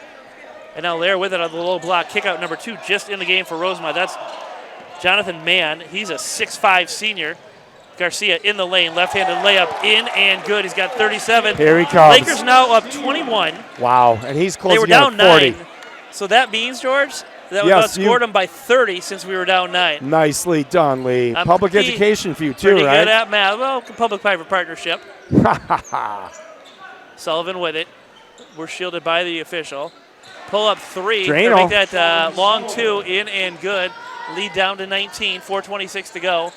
And now Lair with it on the low block. Kick out number 2 just in the game for Rosemount. That's Jonathan Mann. He's a 6'5 senior. Garcia in the lane. Left-handed layup in and good. He's got 37. Here he comes. Lakers now up 21. Wow, and he's closing They were in down at 40. 9. So that means, George, that we Yes, outscored them by 30 since we were down 9. Nicely done, Lee. I'm Public pretty- education for you, too, Pretty right? good at math. Well, public-private partnership. Sullivan with it. We're shielded by the official. Pull up 3. Drano. Make that long 2 in and good. Lead down to 19. 4:26 to go.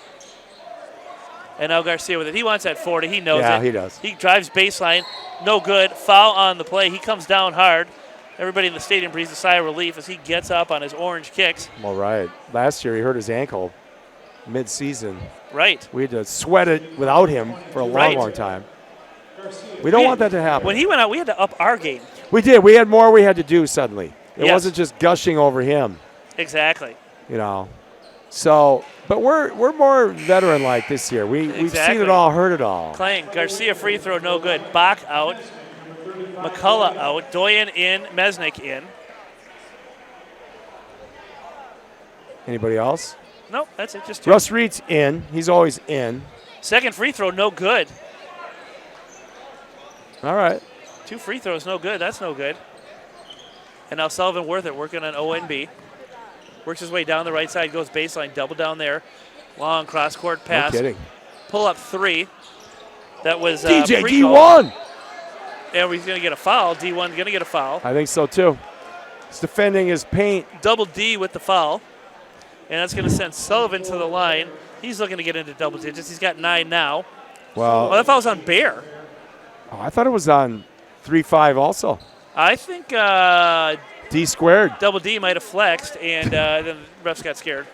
And now Garcia with it. He wants that 40. He knows it. Yeah, he does. He drives baseline. No good. Foul on the play. He comes down hard. Everybody in the stadium breathes a sigh of relief as he gets up on his orange kicks. All right. Last year he hurt his ankle mid-season. Right. We had to sweat it without him for a long, Right. long time. We don't want that to happen. When he went out, we had to up our game. We did. We had more we had to do suddenly. It Yes. wasn't just gushing over him, Exactly. So, but we're more veteran-like this year. We've seen Exactly. it all, heard it all. Playing Garcia free throw, no good. Bach out. McCullough out. Doyen in. Mesnick in. Anybody else? Nope, that's it. Just 2. Russ Reed's in. He's always in. Second free throw, no good. All right. 2 free throws, no good. That's no good. And now Sullivan Worth it working on ONB. Works his way down the right side, goes baseline, double down there. Long cross-court pass. No kidding. Pull up 3. That was DJ pre-call. D1. And he's going to get a foul. D1 going to get a foul. I think so, too. He's defending his paint. Double D with the foul. And that's going to send Sullivan to the line. He's looking to get into double digits. He's got 9 now. Well, That foul's on Bear. I thought it was on 3-5 also. I think D squared. double D might have flexed, and then the refs got scared.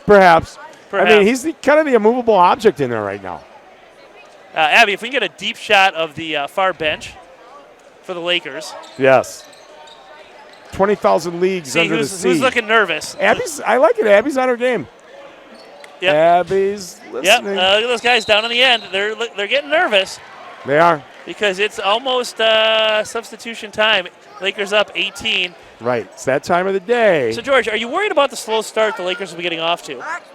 Perhaps. I mean, Perhaps. he's kind of the immovable object in there right now. Abby, if we can get a deep shot of the far bench for the Lakers. Yes. 20,000 leagues See under the who's sea. looking nervous. I like it. Abby's on her game. Yep. Abby's Yep. listening. Look at those guys down on the end. They're getting nervous They are. because it's almost substitution time. Lakers up 18. Right. It's that time of the day. So, George, are you worried about the slow start the Lakers will be getting off to?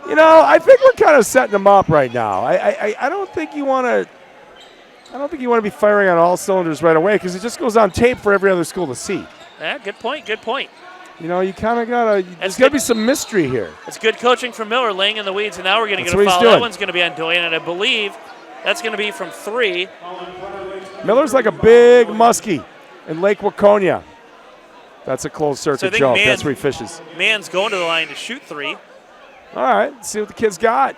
You know, I think we're kind of setting them up right now. I don't think you want to. I don't think you want to be firing on all cylinders right away because it just goes on tape for every other school to see. Yeah, good point. Good point. You know, you kind of gotta. There's got to be some mystery here. It's good coaching from Miller, laying in the weeds, and now we're going to That's get a what he's foul. doing. That one's going to be on Doyen, and I believe that's going to be from 3. Miller's like a big muskie in Lake Waconia. That's a closed So I circuit think joke. That's where he fishes. Mann's going to the line to shoot 3. All right, let's see what the kid's got.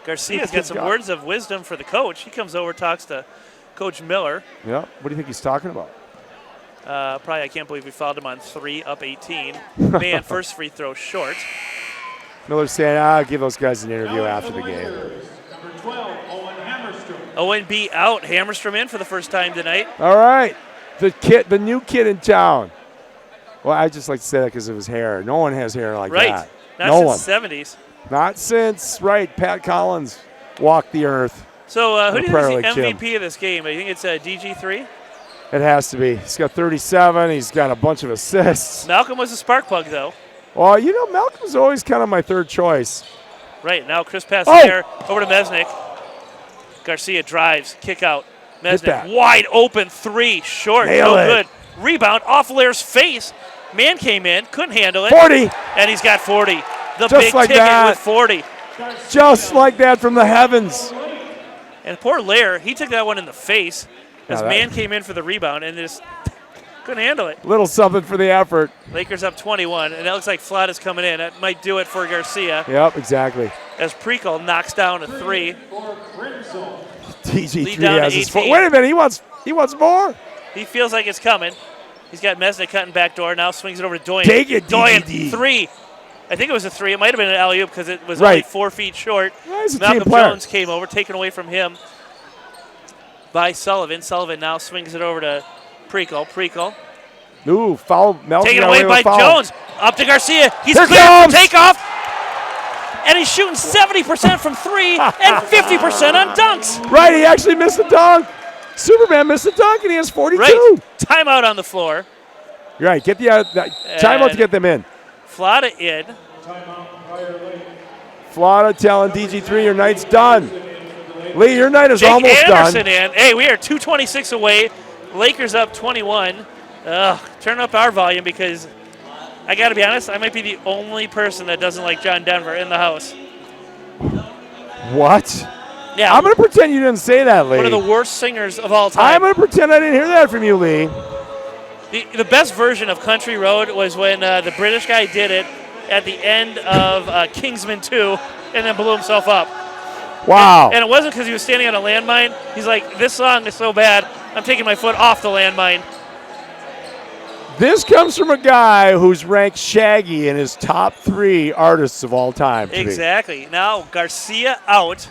Garcia's got some words of wisdom for the coach. He comes over, talks to Coach Miller. Yeah. What do you think he's talking about? Probably, I can't believe we fouled him on 3, up 18. Mann, first free throw short. Miller's saying, I'll give those guys an interview after the game. Number 12, Owen Hammerstrom. Owen B out. Hammerstrom in for the first time tonight. All right. The new kid in town. Well, I just like to say that because of his hair. No one has hair like Right. that. Not No one. since the 70s. Not since, right, Pat Collins walked the earth. So who do you Prayer think is the Lake MVP of this game? I think it's DG3. It has to be. He's got 37. He's got a bunch of assists. Malcolm was a spark plug, though. Well, you know, Malcolm's always kind of my third choice. Right, now Chris pass Oh! there over to Mesnick. Garcia drives, kick out. Hit that. Mesnick, wide open 3, short, Nail no it. good. Rebound off Lair's face. Man came in, couldn't handle it. 40. And he's got 40. The Just big like ticket that. with 40. Just like that from the heavens. And poor Lair, he took that one in the face as Yeah, that- Man came in for the rebound and just couldn't handle it. Little something for the effort. Lakers up 21, and that looks like Flott is coming in. That might do it for Garcia Yep, exactly. as Prekel knocks down a 3. TG3 down to has his 18. Wait a minute, he wants more. He feels like it's coming. He's got Mesnick cutting back door. Now swings it over to Doyen. Take it, Doyen, DGD. 3. I think it was a 3. It might have been an alley-oop because it was Right. only 4 feet short. Yeah, he's a team Malcolm player. Jones came over, taken away from him by Sullivan. Sullivan now swings it over to Prekel. Prekel Ooh, foul. Melton taken got away with by a foul. Jones. Up to Garcia. He's Here clear comes. for takeoff. And he's shooting 70% from 3 and 50% on dunks. Right, he actually missed a dunk. Superman missed a dunk, and he has 42. Right. Timeout on the floor. You're right, get the timeout to And- get them in. Flotta in. Florida telling DG3 your night's done. Lee, your night is Jake almost Anderson done. in. Hey, we are 2:26 away. Lakers up 21. Turn up our volume because I got to be honest, I might be the only person that doesn't like John Denver in the house. What? Yeah, I'm going to pretend you didn't say that, Lee. one of the worst singers of all I'm time. going to pretend I didn't hear that from you, Lee. The best version of Country Road was when the British guy did it at the end of Kingsman 2 and then blew himself up. Wow. And it wasn't because he was standing on a landmine. He's like, this song is so bad, I'm taking my foot off the landmine. This comes from a guy who's ranked Shaggy in his top 3 artists of all time. to me. Exactly. Now Garcia out,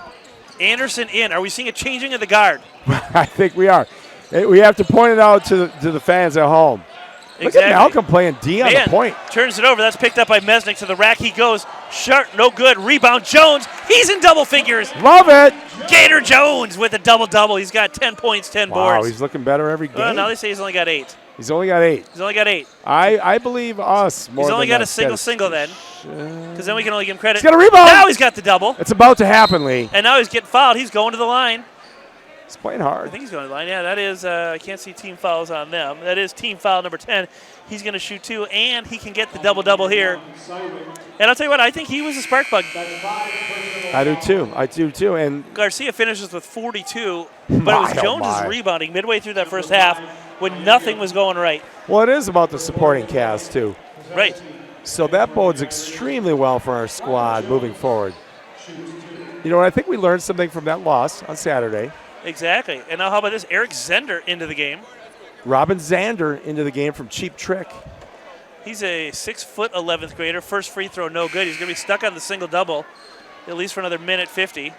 Anderson in. Are we seeing a changing of the guard? I think we are. We have to point it out to the fans at home. Look Exactly. at Malcolm playing D on Man, the point. turns it over. That's picked up by Mesnick to the rack. He goes. Short, no good. Rebound. Jones. He's in double figures. Love it. Gator Jones with a double-double. He's got 10 points, 10 Wow, boards. he's looking better every game. Well, now they say he's only got 8. He's only got 8. He's only got 8. I believe us more He's only than got a that single then. Because then we can only give him credit. He's got a rebound. Now he's got the double. It's about to happen, Lee. And now he's getting fouled. He's going to the line. He's playing I hard. think he's going to the line. Yeah, that is, I can't see team fouls on them. That is team foul number 10. He's going to shoot 2, and he can get the double-double here. And I'll tell you what, I think he was a spark plug. I do too. And Garcia finishes with 42, but it was My, oh Jones' my. rebounding midway through that first half when nothing was going right. well, it is about the supporting cast too. Right. So that bodes extremely well for our squad moving forward. You know, I think we learned something from that loss on Saturday. Exactly. And now how about this? Eric Zender into the game. Robin Zander into the game from Cheap Trick. He's a 6-foot 11th grader. First free throw, no good. He's going to be stuck on the single-double at least for another minute 50,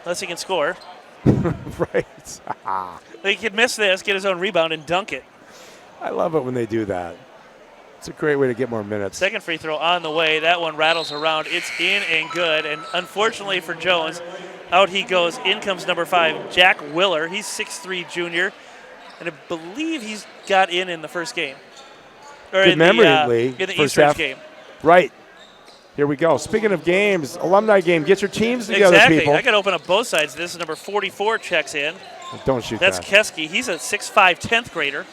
unless he can score. Right. He could miss this, get his own rebound, and dunk it. I love it when they do that. It's a great way to get more minutes. Second free throw on the way. That one rattles around. It's in and good. And unfortunately for Jones, out he goes. In comes number 5, Jack Willer. He's 6'3", junior. And I believe he's got in the first game. Or Good in memory, the, Lee. in the First Eastridge half. game. Right. Here we go. Speaking of games, alumni game. Get your teams together, Exactly. people. I got to open up both sides. This is number 44 checks in. Don't shoot That's that. Keski. He's a 6'5", 10th grader,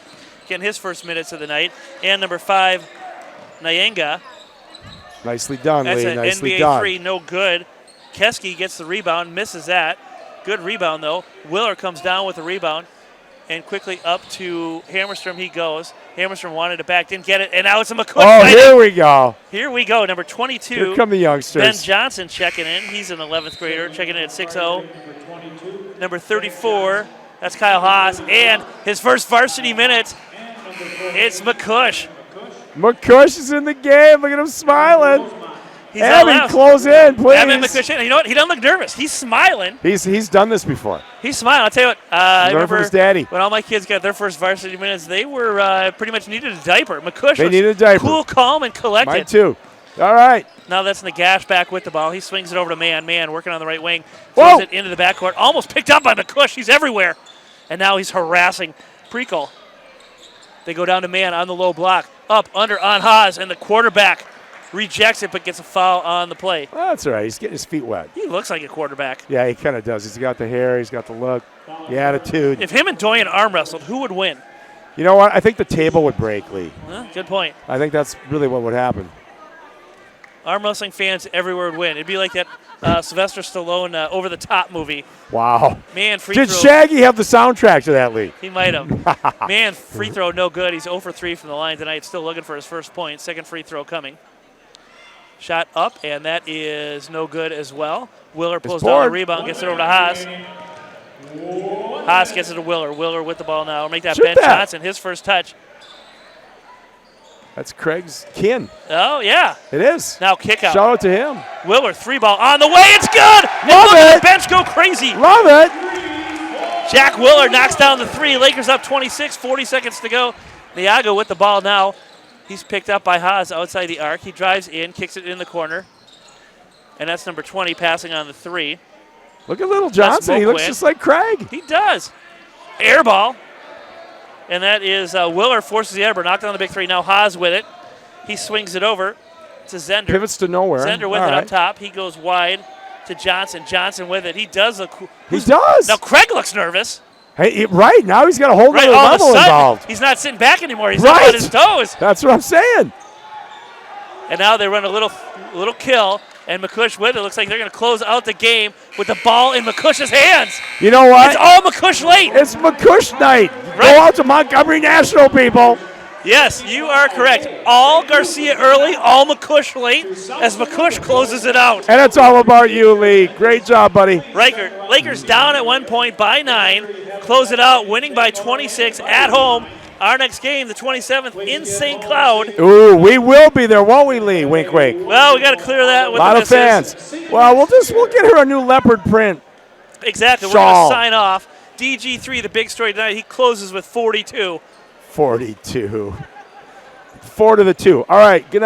getting his first minutes of the night. And number 5, Nyenga. Nicely done, That's Lee. an Nicely NBA done. 3, no good. Keski gets the rebound, misses that. Good rebound, though. Willer comes down with the rebound. And quickly up to Hammerstrom he goes. Hammerstrom wanted it back, didn't get it, and now it's a McCook. Oh, night. here we go. Here we go, number 22. Here come the youngsters. Ben Johnson checking in. He's an 11th grader, checking in at 6'0". Number 34, that's Kyle Haas. And his first varsity minutes, it's McCush. McCush is in the game. Look at him smiling. He's not Evan, loud. close in, please. Evan McCush in. You know what? He doesn't look nervous. He's smiling. He's done this before. He's smiling. I'll tell you what. I Learn from remember his daddy. when all my kids got their first varsity minutes, they were pretty much needed a diaper. McCush They was needed a diaper. cool, calm, and collected. Mine too. All right. Now that's Nagash back with the ball. He swings it over to Man. Man working on the right wing. Whoa. Throws it into the backcourt. Almost picked up by McCush. He's everywhere. And now he's harassing Prekel. They go down to Man on the low block. Up, under, on Haas. And the quarterback rejects it but gets a foul on the play. Well, that's all right. He's getting his feet wet. He looks like a quarterback. Yeah, he kind of does. He's got the hair. He's got the look, the attitude. If him and Doyen arm wrestled, who would win? You know what? I think the table would break, Lee. Huh? Good point. I think that's really what would happen. Arm wrestling fans everywhere would win. It'd be like that Sylvester Stallone Over the Top movie. Wow. Man, free Did throw. Shaggy have the soundtrack to that, Lee? He might have. Man, free throw no good. He's 0 for 3 from the line tonight. Still looking for his first point. Second free throw coming. Shot up, and that is no good as well. Willer pulls down the board. rebound, gets it over to Haas. Haas gets it to Willer. Willer with the ball now. Make that Shoot Ben that. Johnson, his first touch. That's Craig's kin. Oh, yeah. It is. Now kick out. Shout out to him. Willer, 3-ball on the way. It's good. And Love look at it. the bench go crazy. Love it. Jack Willer knocks down the 3. Lakers up 26, 40 seconds to go. Niago with the ball now. He's picked up by Haas outside the arc. He drives in, kicks it in the corner. And that's number 20 passing on the 3. Look at little Johnson. He looks Moquin. just like Craig. He does. Air ball. And that is Willer forces the air ball. Knocked down the big 3. Now Haas with it. He swings it over to Zender. Pivots to nowhere. Zender with All it right. up top. He goes wide to Johnson. Johnson with it. He does look cool. He does. Now Craig looks nervous. Hey, right. Now he's got a whole Right, other all of a level sudden, involved. he's not sitting back anymore. He's Right. up on his toes. That's what I'm saying. And now they run a little kill, and McCush with it. Looks like they're going to close out the game with the ball in McCush's hands. You know what? It's all McCush late. It's McCush night. Right. Go out to Montgomery National, people. Yes, you are correct. All Garcia early, all McCush late, as McCush closes it out. And it's all about you, Lee. Great job, buddy. Lakers down at 1 point by 9. Close it out, winning by 26 at home. Our next game, the 27th, in St. Cloud. Ooh, we will be there, won't we, Lee? Wink, wink. Well, we got to clear that with A lot the of fans. Well, we'll get her a new leopard print. Exactly. We're Shawl. going to sign off. DG3, the big story tonight, he closes with 42. 42. 4 to the 2. All right, good night.